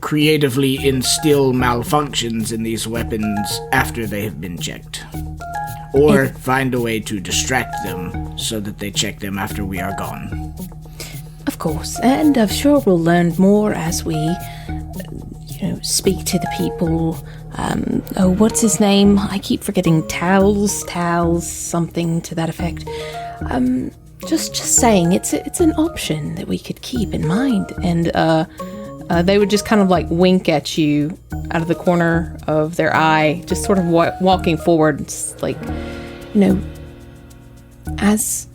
creatively instill malfunctions in these weapons after they have been checked. Or find a way to distract them so that they check them after we are gone. Of course, and I'm sure we'll learn more as we, speak to the people. What's his name? I keep forgetting. Tals, something to that effect. Just saying, it's an option that we could keep in mind. And they would just kind of like wink at you out of the corner of their eye, just sort of walking forward. It's like, as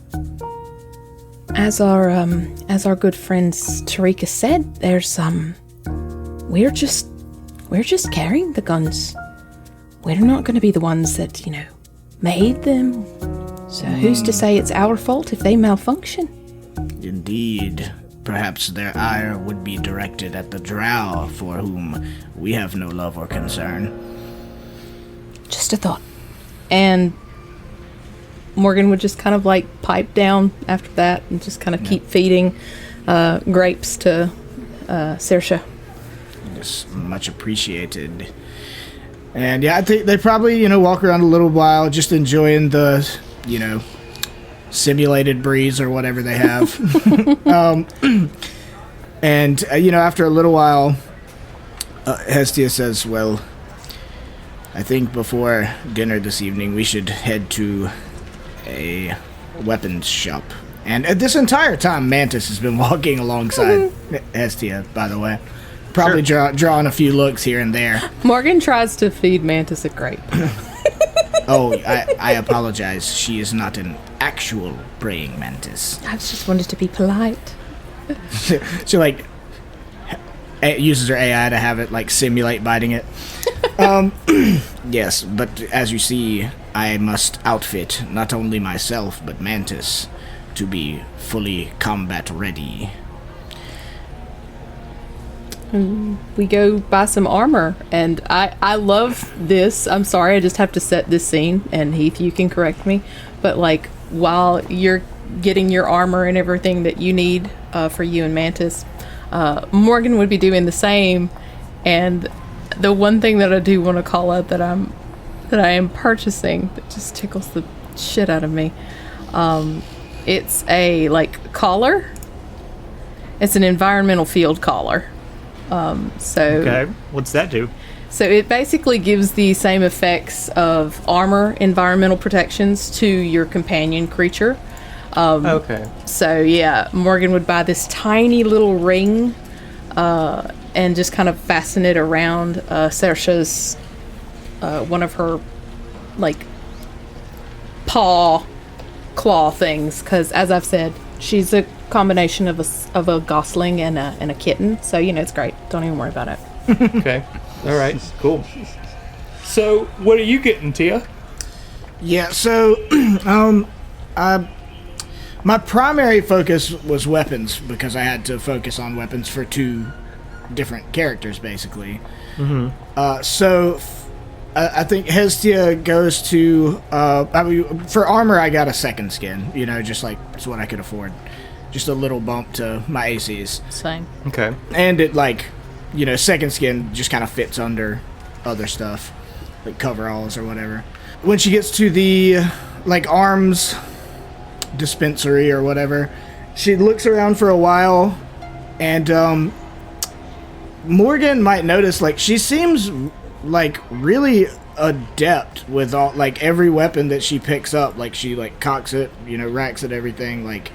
our good friends Tarika said, there's we're just carrying the guns. We're not going to be the ones that made them. So who's to say it's our fault if they malfunction? Indeed. Perhaps their ire would be directed at the drow, for whom we have no love or concern. Just a thought. And Morgan would just kind of like pipe down after that and just kind of keep feeding grapes to Saoirse. Yes, much appreciated. And yeah, I think they probably, walk around a little while just enjoying the, simulated breeze or whatever they have. And after a little while, Hestia says, well, I think before dinner this evening we should head to a weapons shop. And at this entire time, Mantis has been walking alongside Hestia, by the way. Probably drawing a few looks here and there. Morgan tries to feed Mantis a grape. Oh, I apologize. She is not an actual praying mantis. I just wanted to be polite. She uses her AI to have it simulate biting it. Yes, but as you see, I must outfit not only myself but Mantis to be fully combat ready. We go buy some armor, and I love this. I'm sorry, I just have to set this scene, and Heath, you can correct me, but while you're getting your armor and everything that you need for you and Mantis, Morgan would be doing the same. And the one thing that I do want to call out that I am purchasing that just tickles the shit out of me, it's a collar. It's an environmental field collar. Okay, what's that do? So it basically gives the same effects of armor, environmental protections to your companion creature. Okay. So yeah, Morgan would buy this tiny little ring and just kind of fasten it around Saoirse's one of her paw claw things, because as I've said, she's a combination of a gosling and a kitten, so it's great. Don't even worry about it. Okay. All right. Cool. So, what are you getting, Tia? Yeah. So, my primary focus was weapons because I had to focus on weapons for two different characters, basically. Mm-hmm. I think Hestia goes to. For armor, I got a second skin. Just it's what I could afford. Just a little bump to my ACs. Same. Okay. And it second skin just kind of fits under other stuff, like coveralls or whatever. When she gets to the arms dispensary or whatever, she looks around for a while, and Morgan might notice she seems like really adept with all like every weapon that she picks up. Like she like cocks it, racks it, everything. Like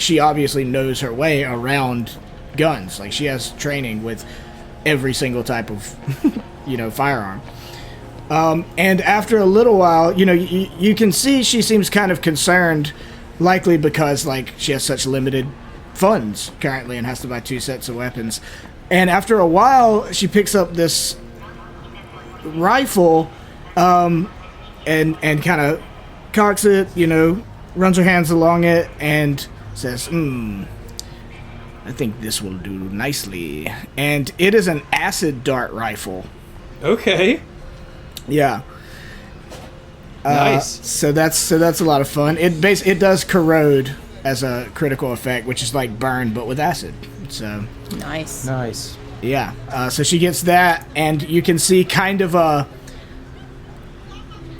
she obviously knows her way around guns. Like she has training with every single type of firearm. And after a little while, you can see she seems kind of concerned, likely because like she has such limited funds currently and has to buy 2 sets of weapons. And after a while, she picks up this rifle, and kind of cocks it, runs her hands along it, and says, I think this will do nicely. And it is an acid dart rifle. Okay. Yeah. Nice. So that's a lot of fun. It does corrode as a critical effect, which is like burn but with acid. So Nice. Nice. yeah. So she gets that, and you can see kind of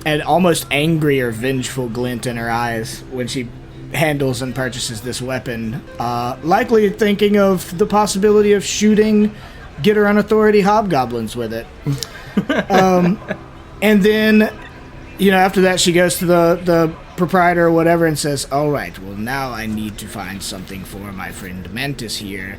an almost angry or vengeful glint in her eyes when she handles and purchases this weapon, likely thinking of the possibility of shooting Getter on Authority hobgoblins with it. And then, after that, she goes to the proprietor or whatever and says, all right, well, now I need to find something for my friend Mantis here.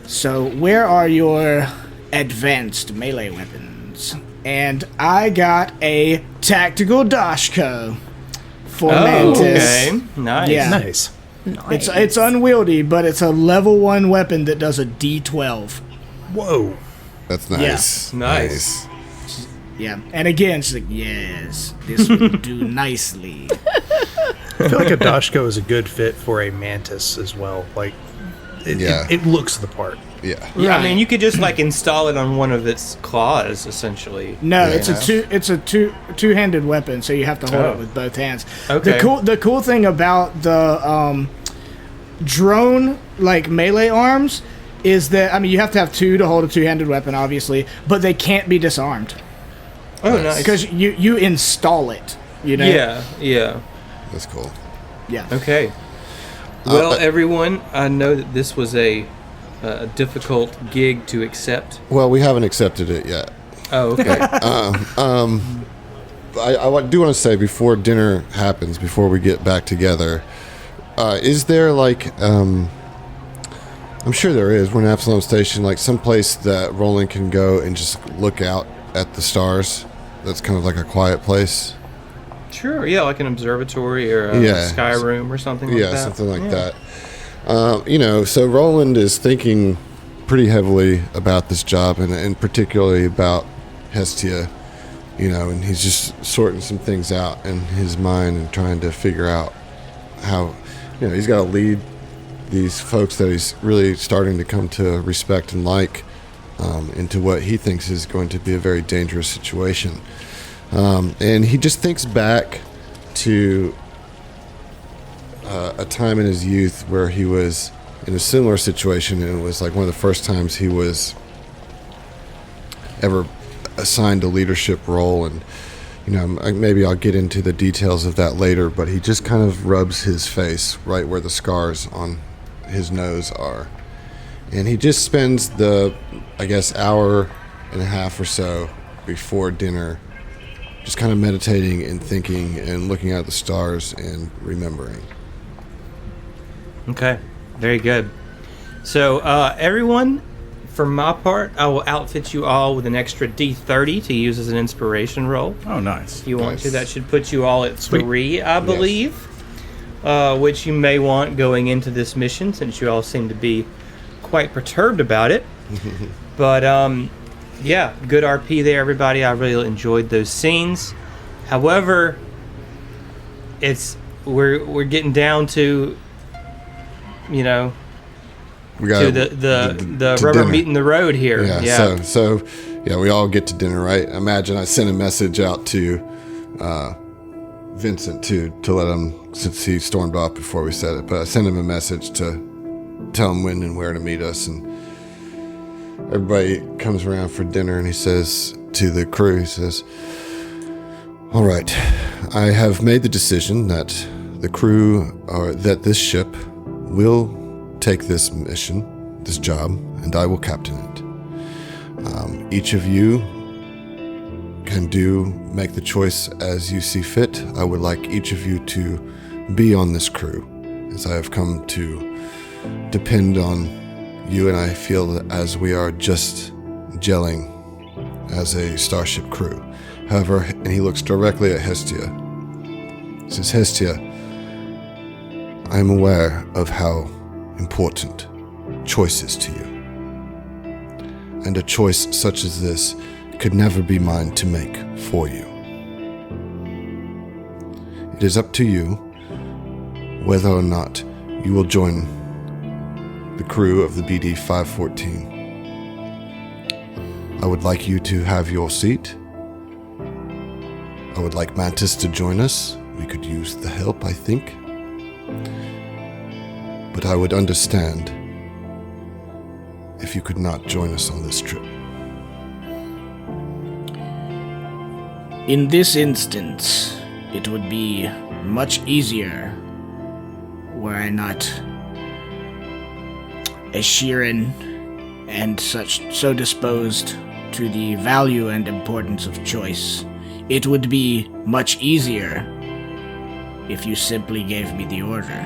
So where are your advanced melee weapons? And I got a tactical Dashko for Mantis. Okay. Nice. Yeah. Nice. Nice. It's unwieldy, but it's a level 1 weapon that does a D12. Whoa. That's nice. Yeah. Nice. Yeah. And again, she's like, yes, this will do nicely. I feel like a Dashko is a good fit for a mantis as well. Like, it looks the part. Yeah. Yeah, I mean, you could just like install it on one of its claws, essentially. No, it's a two-handed weapon, so you have to hold it with both hands. Okay. The cool thing about the drone like melee arms is that you have to have 2 to hold a two-handed weapon, obviously, but they can't be disarmed. Oh, nice. Because you install it. Yeah. That's cool. Yeah. Okay. Well, everyone, I know that this was a difficult gig to accept. Well, we haven't accepted it yet. Oh, okay. I do want to say before dinner happens, before we get back together, is there like, I'm sure there is, we're in Absalom Station, like someplace that Roland can go and just look out at the stars? That's kind of like a quiet place. Sure, yeah, like an observatory or a sky room or something like that. Yeah, something like that. So Roland is thinking pretty heavily about this job and particularly about Hestia, and he's just sorting some things out in his mind and trying to figure out how, he's got to lead these folks that he's really starting to come to respect and like into what he thinks is going to be a very dangerous situation. And he just thinks back to a time in his youth where he was in a similar situation, and it was like one of the first times he was ever assigned a leadership role. And maybe I'll get into the details of that later, but he just kind of rubs his face right where the scars on his nose are, and he just spends the hour and a half or so before dinner just kind of meditating and thinking and looking at the stars and remembering. Okay, very good. So, everyone, for my part, I will outfit you all with an extra D30 to use as an inspiration roll. Oh, nice. If you want to, that should put you all at 3, I believe, which you may want going into this mission, since you all seem to be quite perturbed about it. But, yeah, good RP there, everybody. I really enjoyed those scenes. However, we're getting down to, we got to the rubber dinner. meeting the road here. Yeah. So we all get to dinner, right? Imagine I sent a message out to Vincent to let him, since he stormed off before we said it, but I sent him a message to tell him when and where to meet us, and everybody comes around for dinner, and he says to the crew, he says, all right, I have made the decision that the crew, or that this ship will take this mission, this job, and I will captain it. Each of you and do make the choice as you see fit. I would like each of you to be on this crew, as I have come to depend on you, and I feel that as we are just gelling as a starship crew. However, and he looks directly at Hestia. He says, Hestia, I am aware of how important choice is to you. And a choice such as this could never be mine to make for you. It is up to you whether or not you will join the crew of the BD 514. I would like you to have your seat. I would like Mantis to join us. We could use the help, I think. But I would understand if you could not join us on this trip. In this instance, it would be much easier were I not a Sheeran and so disposed to the value and importance of choice. It would be much easier if you simply gave me the order.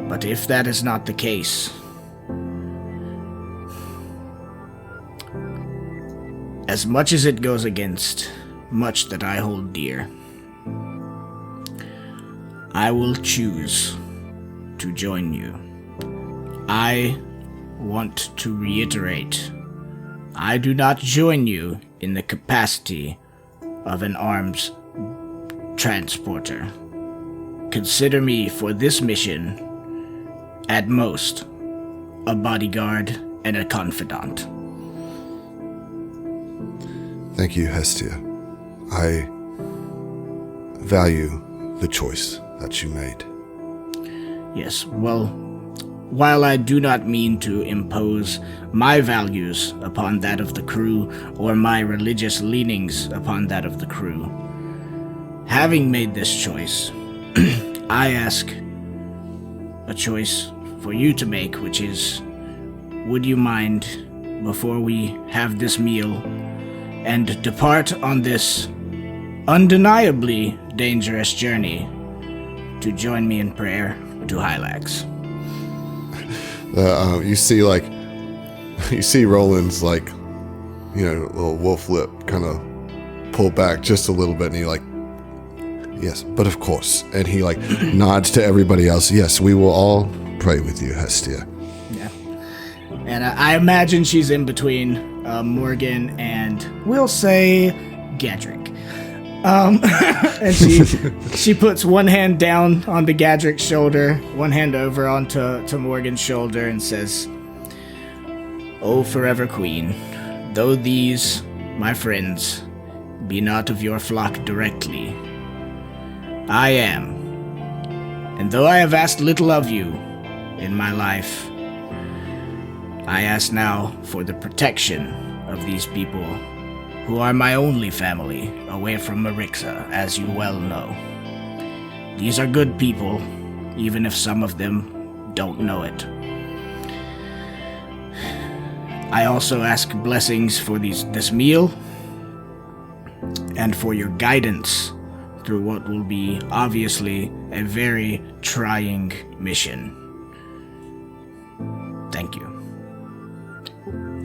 But if that is not the case, as much as it goes against much that I hold dear, I will choose to join you. I want to reiterate, I do not join you in the capacity of an arms transporter. Consider me for this mission, at most, a bodyguard and a confidant. Thank you, Hestia. I value the choice that you made. Yes, well, while I do not mean to impose my values upon that of the crew or my religious leanings upon that of the crew, having made this choice, I ask a choice for you to make, which is, would you mind, before we have this meal and depart on this undeniably dangerous journey, to join me in prayer to Hylax? You see Roland's little wolf lip kind of pull back just a little bit, and he yes, but of course, and he nods to everybody else. Yes, we will all pray with you, Hestia. Yeah, and I imagine she's in between Morgan and we'll say Gadrick. And she puts one hand down onto Gadrick's shoulder, one hand over onto Morgan's shoulder, and says, "O forever queen, though these, my friends, be not of your flock directly, I am. And though I have asked little of you in my life, I ask now for the protection of these people who are my only family away from Marixa, as you well know. These are good people, even if some of them don't know it. I also ask blessings for this meal, and for your guidance through what will be obviously a very trying mission. Thank you."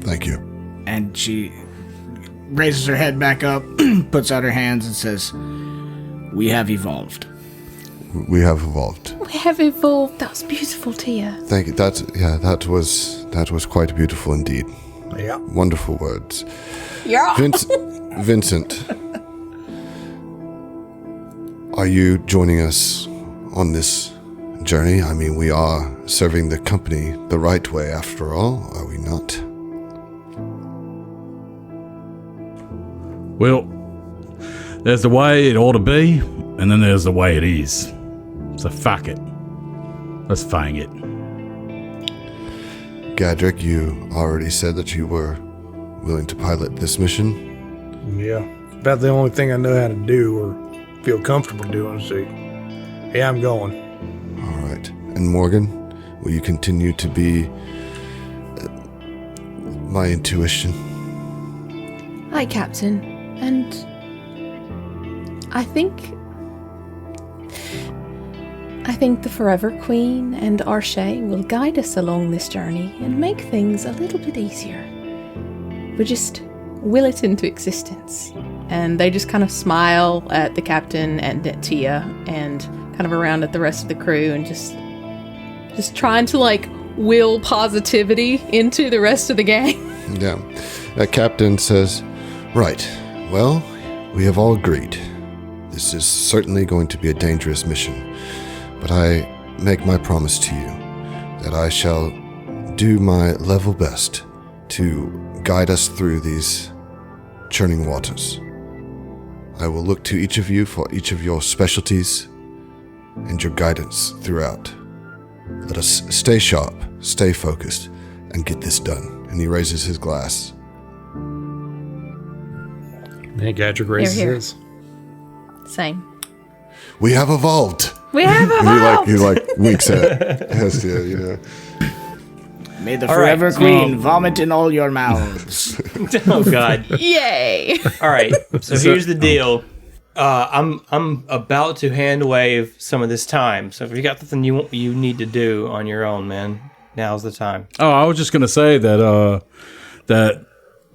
Thank you. And she raises her head back up, puts out her hands, and says, "We have evolved." We have evolved. We have evolved. That was beautiful, Tia. Thank you. That was quite beautiful indeed. Yeah. Wonderful words. Yeah. Vincent, are you joining us on this journey? I mean, we are serving the company the right way after all, are we not? Well, there's the way it ought to be, and then there's the way it is. So fuck it. Let's fang it. Gadrick, you already said that you were willing to pilot this mission. Yeah. About the only thing I know how to do or feel comfortable doing, so yeah, I'm going. All right. And Morgan, will you continue to be my intuition? Hi, Captain. And I think the Forever Queen and Arche will guide us along this journey and make things a little bit easier. We just will it into existence. And they just kind of smile at the captain and at Tia and kind of around at the rest of the crew and just trying to like will positivity into the rest of the gang. Yeah. That captain says, right, well, we have all agreed. This is certainly going to be a dangerous mission, but I make my promise to you that I shall do my level best to guide us through these churning waters. I will look to each of you for each of your specialties and your guidance throughout. Let us stay sharp, stay focused, and get this done. And he raises his glass. Hey, Gadget raises Here, here. his. Same. We have evolved. We have evolved! He winks at Hestia, you know. May the All Forever right, Queen vomit in all your mouths. Oh God. Yay! All right. So here's the deal. I'm about to hand wave some of this time. So if you got something you need to do on your own, man, now's the time. Oh, I was just gonna say that that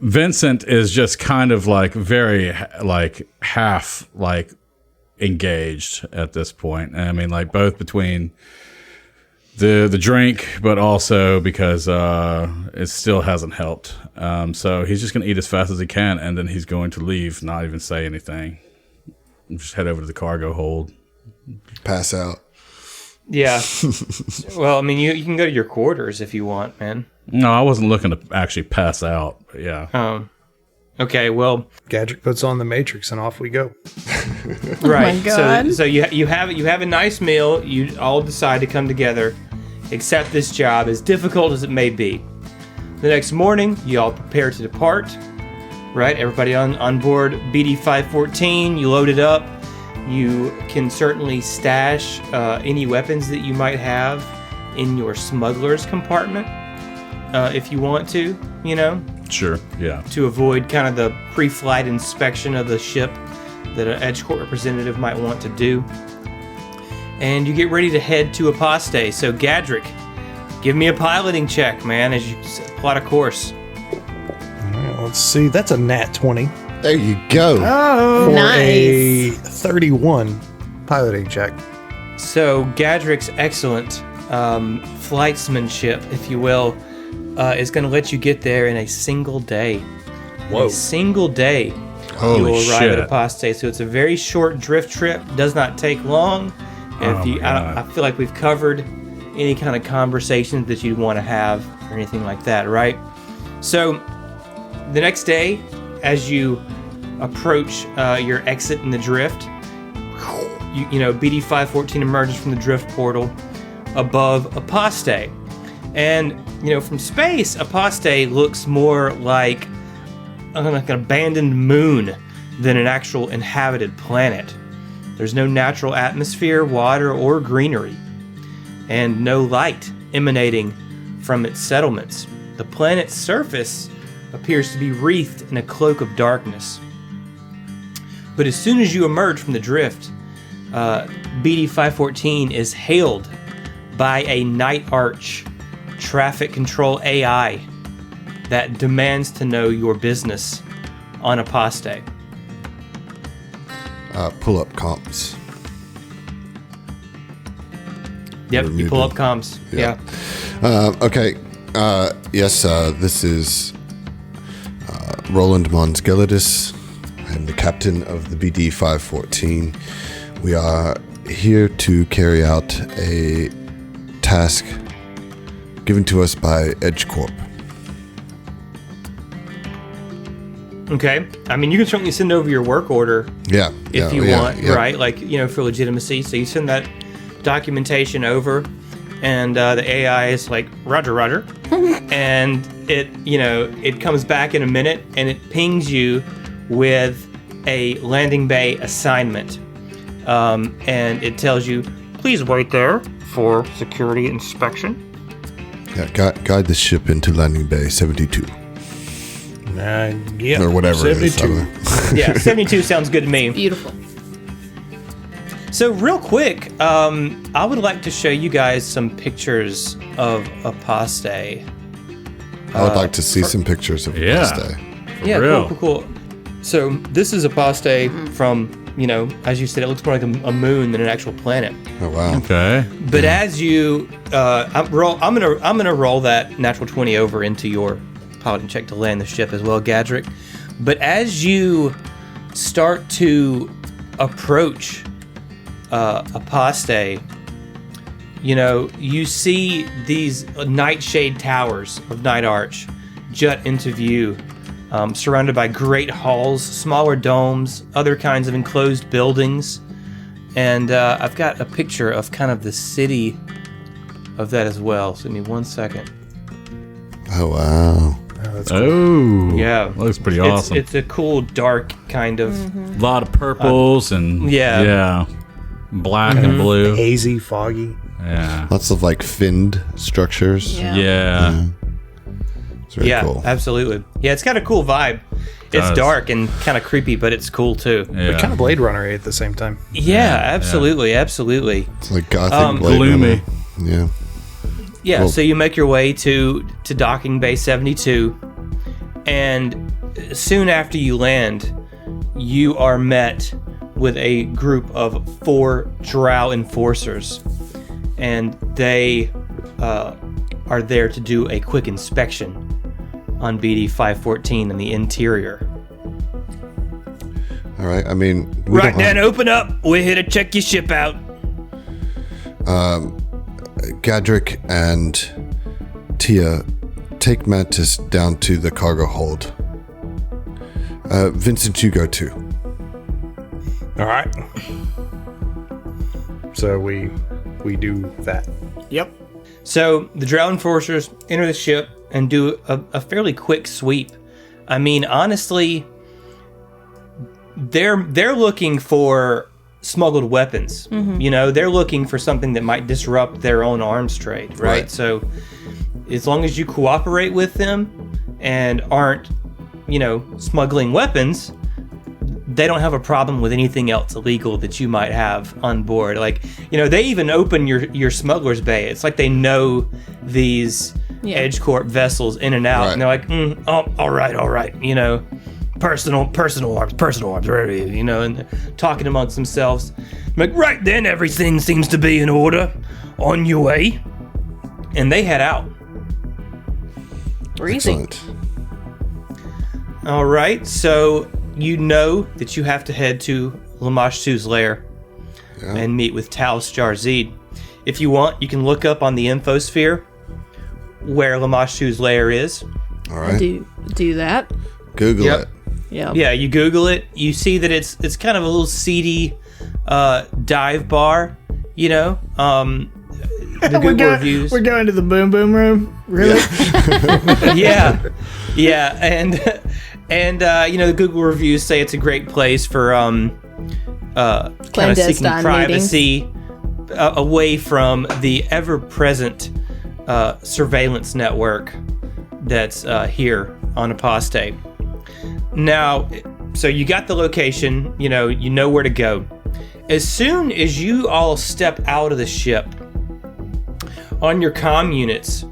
Vincent is just kind of like very like half like engaged at this point. I mean, like both between the drink, but also because it still hasn't helped. So he's just gonna eat as fast as he can, and then he's going to leave, not even say anything. Just head over to the cargo hold. Pass out. Yeah. Well, I mean, you can go to your quarters if you want, man. No, I wasn't looking to actually pass out, but yeah. Okay. Well, Gadget puts on the Matrix and off we go. right. my God. So you have a nice meal. You all decide to come together, accept this job, as difficult as it may be. The next morning, you all prepare to depart. Right, everybody on board BD 514. You load it up. You can certainly stash any weapons that you might have in your smuggler's compartment if you want to. You know, Sure, yeah. to avoid kind of the pre-flight inspection of the ship that an EJ Corp representative might want to do. And you get ready to head to Apostate. So Gadrick, give me a piloting check, man, as you plot a course. All right, let's see. That's a nat 20 There you go. Oh, for Nice. a 31 piloting check. So Gadrick's excellent flightsmanship, if you will, is going to let you get there in a single day. Whoa. A single day. Holy You'll arrive shit. at Apostate. So it's a very short drift trip. Does not take long. Oh If you, my God. I feel like we've covered any kind of conversations that you'd want to have or anything like that, right? So the next day, as you approach your exit in the drift, you know, BD 514 emerges from the drift portal above Apostate. And, you know, from space, Apostate looks more like an abandoned moon than an actual inhabited planet. There's no natural atmosphere, water, or greenery, and no light emanating from its settlements. The planet's surface appears to be wreathed in a cloak of darkness. But as soon as you emerge from the drift, BD 514 is hailed by a Night Arch traffic control AI that demands to know your business on Apostate. Pull up comps. Yep, We're you pull up muted. comms. Yeah. Okay. Yes, this is Roland Monsgelidis. I'm the captain of the BD 514. We are here to carry out a task given to us by EJ Corp. Okay. I mean, you can certainly send over your work order Yeah. if you want, right? Like, you know, for legitimacy. So you send that documentation over, and the AI is like, Roger, Roger. And it, you know, it comes back in a minute, and it pings you with a landing bay assignment. And it tells you, please wait there for security inspection. Yeah, guide the ship into landing bay 72. Yeah. Or whatever it is. I 72. don't know. Yeah, 72 sounds good to me. Beautiful. So real quick, I would like to show you guys some pictures of Apostate. I would like to see some pictures of Yeah. Apostate. Yeah, real. cool. So this is Apostate from, as you said, it looks more like a moon than an actual planet. Oh, wow. Okay. But as you, I'm gonna roll that natural 20 over into your piloting check to land the ship as well, Gadrick. But as you start to approach Apostate, you see these nightshade towers of Night Arch jut into view, surrounded by great halls, smaller domes, other kinds of enclosed buildings. And I've got a picture of kind of the city of that as well. So give me 1 second. Oh, wow. Oh. Yeah. Looks pretty awesome. It's a cool, dark kind of... A lot of purples and yeah. Black and blue. Hazy, foggy. Yeah. Lots of like finned structures. Yeah. It's very Yeah, cool. absolutely. Yeah, it's got a cool vibe. It's Does. dark and kind of creepy, but it's cool too. Yeah. Kind of Blade Runner at the same time. Yeah, absolutely. It's like gothic Blade gloomy. Runner. Yeah. Yeah, Cool. so you make your way to docking bay 72, and soon after you land, you are met with a group of 4 drow enforcers, and they are there to do a quick inspection on BD 514 in the interior. All right. I mean, Right, then open up. We're here to check your ship out. Gadrick and Tia, take Mantis down to the cargo hold. Vincent, you go too. All right. So we do that. Yep. So the drow enforcers enter the ship and do a fairly quick sweep. I mean, honestly, they're looking for smuggled weapons. They're looking for something that might disrupt their own arms trade, right? Right. So as long as you cooperate with them and aren't, smuggling weapons, they don't have a problem with anything else illegal that you might have on board. Like, they even open your smuggler's bay. It's like they know these EJ Corp vessels in and out, Right. and they're like, all right, personal arms, ready, and they're talking amongst themselves. I'm like, right then, everything seems to be in order. On your way, and they head out. Breezy. Excellent. All right, so you know that you have to head to Lamashtu's lair and meet with Taos Jarzid. If you want, you can look up on the infosphere where Lamashtu's lair is. All right. Do that. Google Yep. it. Yeah. Yeah, you Google it. You see that it's kind of a little seedy dive bar. The Google reviews. We're going to the Boom Boom Room? Really? yeah, and the Google reviews say it's a great place for kind of seeking Clandestine privacy away from the ever-present surveillance network that's here on Apostate. Now, so you got the location, you know where to go. As soon as you all step out of the ship, on your comm units,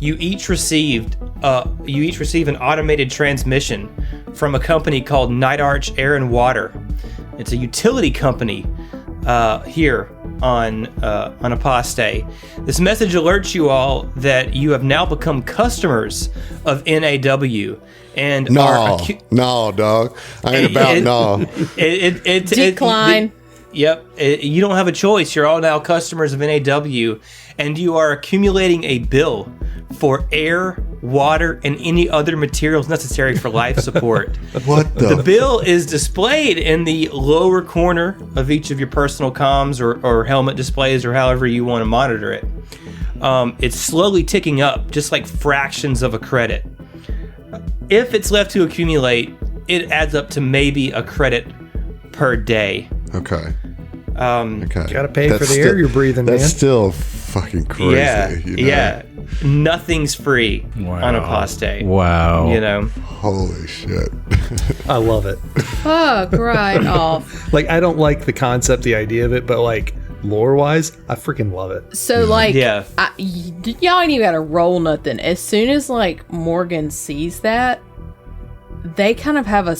you each receive an automated transmission from a company called Night Arch Air and Water. It's a utility company here on Apostate. This message alerts you all that you have now become customers of NAW and No, dog. I ain't about no. Decline. You don't have a choice. You're all now customers of NAW, and you are accumulating a bill for air, water, and any other materials necessary for life support. What The bill is displayed in the lower corner of each of your personal comms or helmet displays, or however you want to monitor it. It's slowly ticking up, just like fractions of a credit. If it's left to accumulate, it adds up to maybe a credit per day. Okay. Okay. Gotta pay for the air you're breathing, that's man. still fucking crazy. Yeah, you know? yeah. Nothing's free on apostate. Wow. You know. Holy shit. I love it. Fuck right off. Like, I don't like the concept, the idea of it, but like lore-wise, I freaking love it. So like, Yeah. y'all ain't even gotta roll nothing. As soon as like Morgan sees that, they kind of have a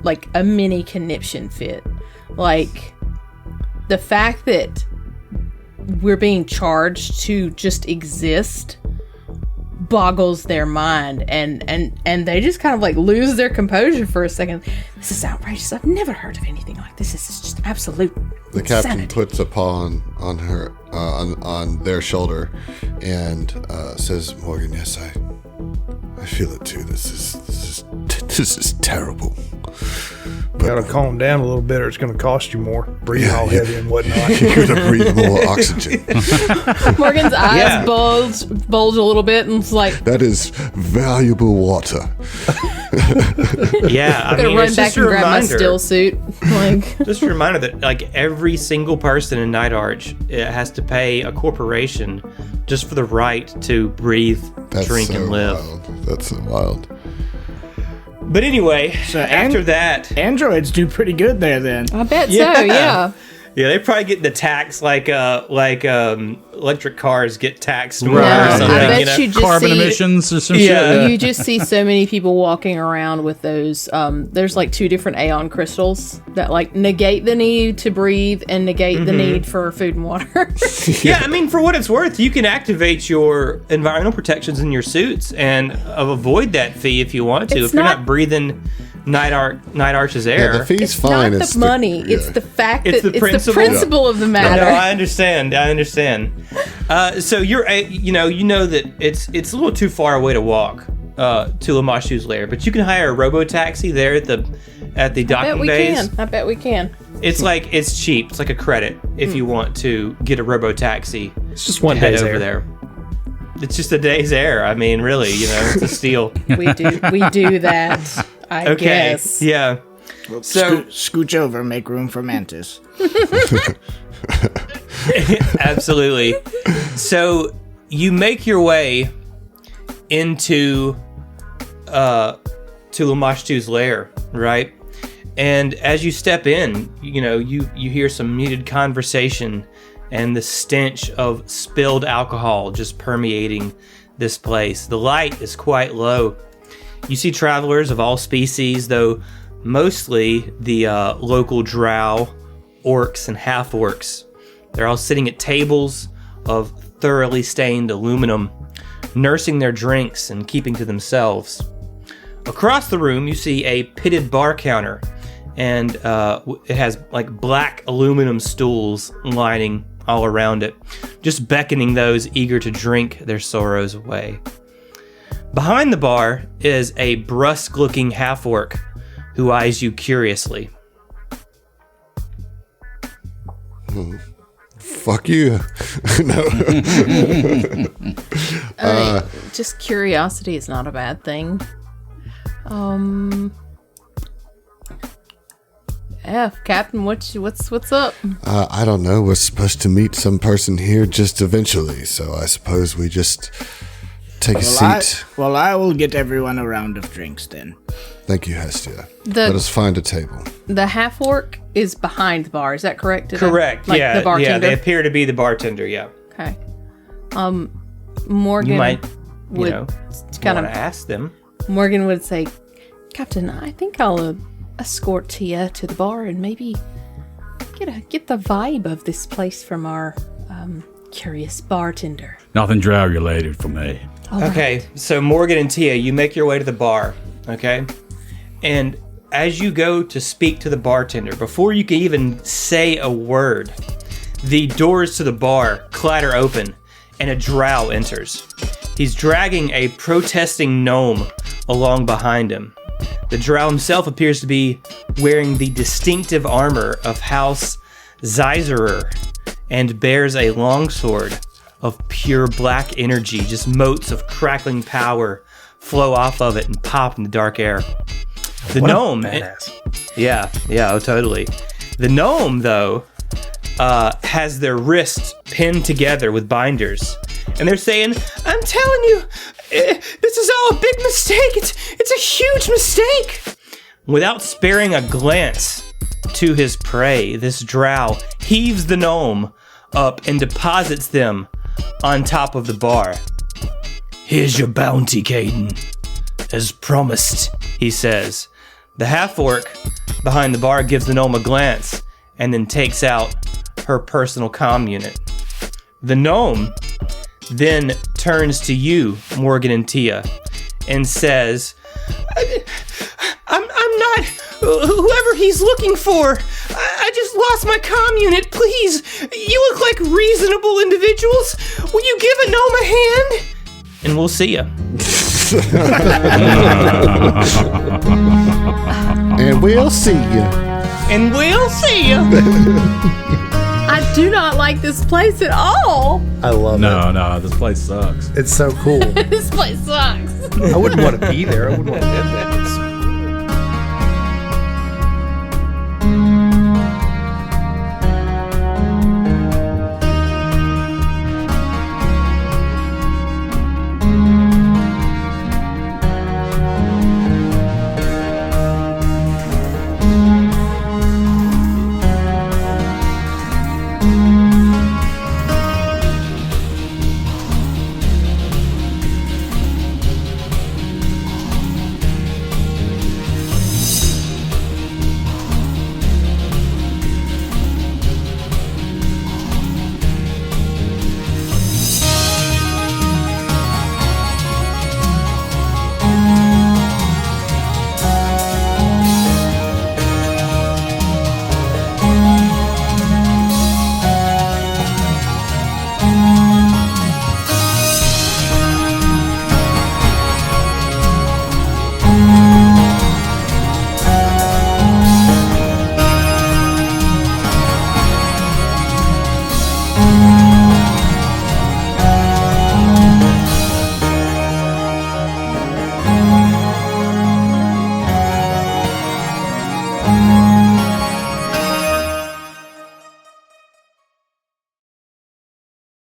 like a mini conniption fit. Like the fact that we're being charged to just exist boggles their mind, and they just kind of like lose their composure for a second. This is outrageous. I've never heard of anything like this. This is just absolute The captain insanity. puts a paw on her on their shoulder and says, "Morgan, yes, I feel it too. This is terrible." Gotta calm down a little bit, or it's gonna cost you more. Breathing all heavy and whatnot. You're gonna breathe more oxygen. Morgan's eyes Yeah. bulge a little bit, and it's like, That is valuable water. Yeah, I I'm gonna mean, run it's back just a and grab my reminder. still suit. Like, Just a reminder that like every single person in Night Arch has to pay a corporation just for the right to breathe, That's drink, so and live. wild. That's so wild. But anyway, So after that, Androids do pretty good there then. I bet Yeah. so, yeah. yeah, they probably get the tax like electric cars get taxed Right. or I something. bet You know? you just Carbon see, emissions or some Yeah. shit. You just see so many people walking around with those. There's like 2 different Aeon crystals that like negate the need to breathe and negate the need for food and water. Yeah, I mean, for what it's worth, you can activate your environmental protections in your suits and avoid that fee if you want to. It's if you're not- not breathing Night Arch's Yeah, air. the fee's It's fine. not the money. It's the fact It's that the it's the principle. principle of the No, matter. I understand. So you're, you know that it's a little too far away to walk to Lamashu's lair, but you can hire a robo taxi there at the I bet docking we bays. can. I bet we can. It's cheap. It's like a credit if you want to get a robo taxi. It's just one Head day's over air. there. It's just a day's air. I mean, really, it's a steal. We do that. I Okay. guess. Yeah. So Scooch over, make room for Mantis. absolutely. So you make your way into to Lamashtu's lair, right? And as you step in, you hear some muted conversation and the stench of spilled alcohol just permeating this place. The light is quite low. You see travelers of all species, though mostly the local drow, orcs, and half-orcs. They're all sitting at tables of thoroughly stained aluminum, nursing their drinks and keeping to themselves. Across the room, you see a pitted bar counter, and it has like black aluminum stools lining all around it, just beckoning those eager to drink their sorrows away. Behind the bar is a brusque-looking half-orc who eyes you curiously. Fuck you. No. Just curiosity is not a bad thing. Captain, what's up? I don't know. We're supposed to meet some person here just eventually, so I suppose we just take a seat. I will get everyone a round of drinks then. Thank you, Hestia. The- Let us find a table. The half orc is behind the bar. Is that correct? Correct. Like yeah. the bartender. Yeah. They appear to be the bartender. Yeah. Okay. Morgan You might, would kind kind of of. ask them. Morgan would say, "Captain, I think I'll escort Tia to the bar and maybe get the vibe of this place from our curious bartender." Nothing drow related for me. Okay, so Morgan and Tia, you make your way to the bar, okay? And as you go to speak to the bartender, before you can even say a word, the doors to the bar clatter open and a drow enters. He's dragging a protesting gnome along behind him. The drow himself appears to be wearing the distinctive armor of House Zeiserer and bears a longsword of pure black energy. Just motes of crackling power flow off of it and pop in the dark air. The gnome, Badass. yeah, oh, totally. The gnome, though, has their wrists pinned together with binders. And they're saying, I'm telling you, this is all a big mistake. It's a huge mistake. Without sparing a glance to his prey, this drow heaves the gnome up and deposits them on top of the bar. Here's your bounty, Caden. As promised, He says. The half-orc behind the bar gives the gnome a glance and then takes out her personal comm unit. The gnome then turns to you, Morgan and Tia, and says, I'm not whoever he's looking for. I just lost my comm unit. Please, you look like reasonable individuals. Will you give a gnome a hand? And we'll see ya. And we'll see you. And we'll see ya. I do not like this place at all. I love it. No, this place sucks. It's so cool. This place sucks. I wouldn't want to be there. I wouldn't want to live there.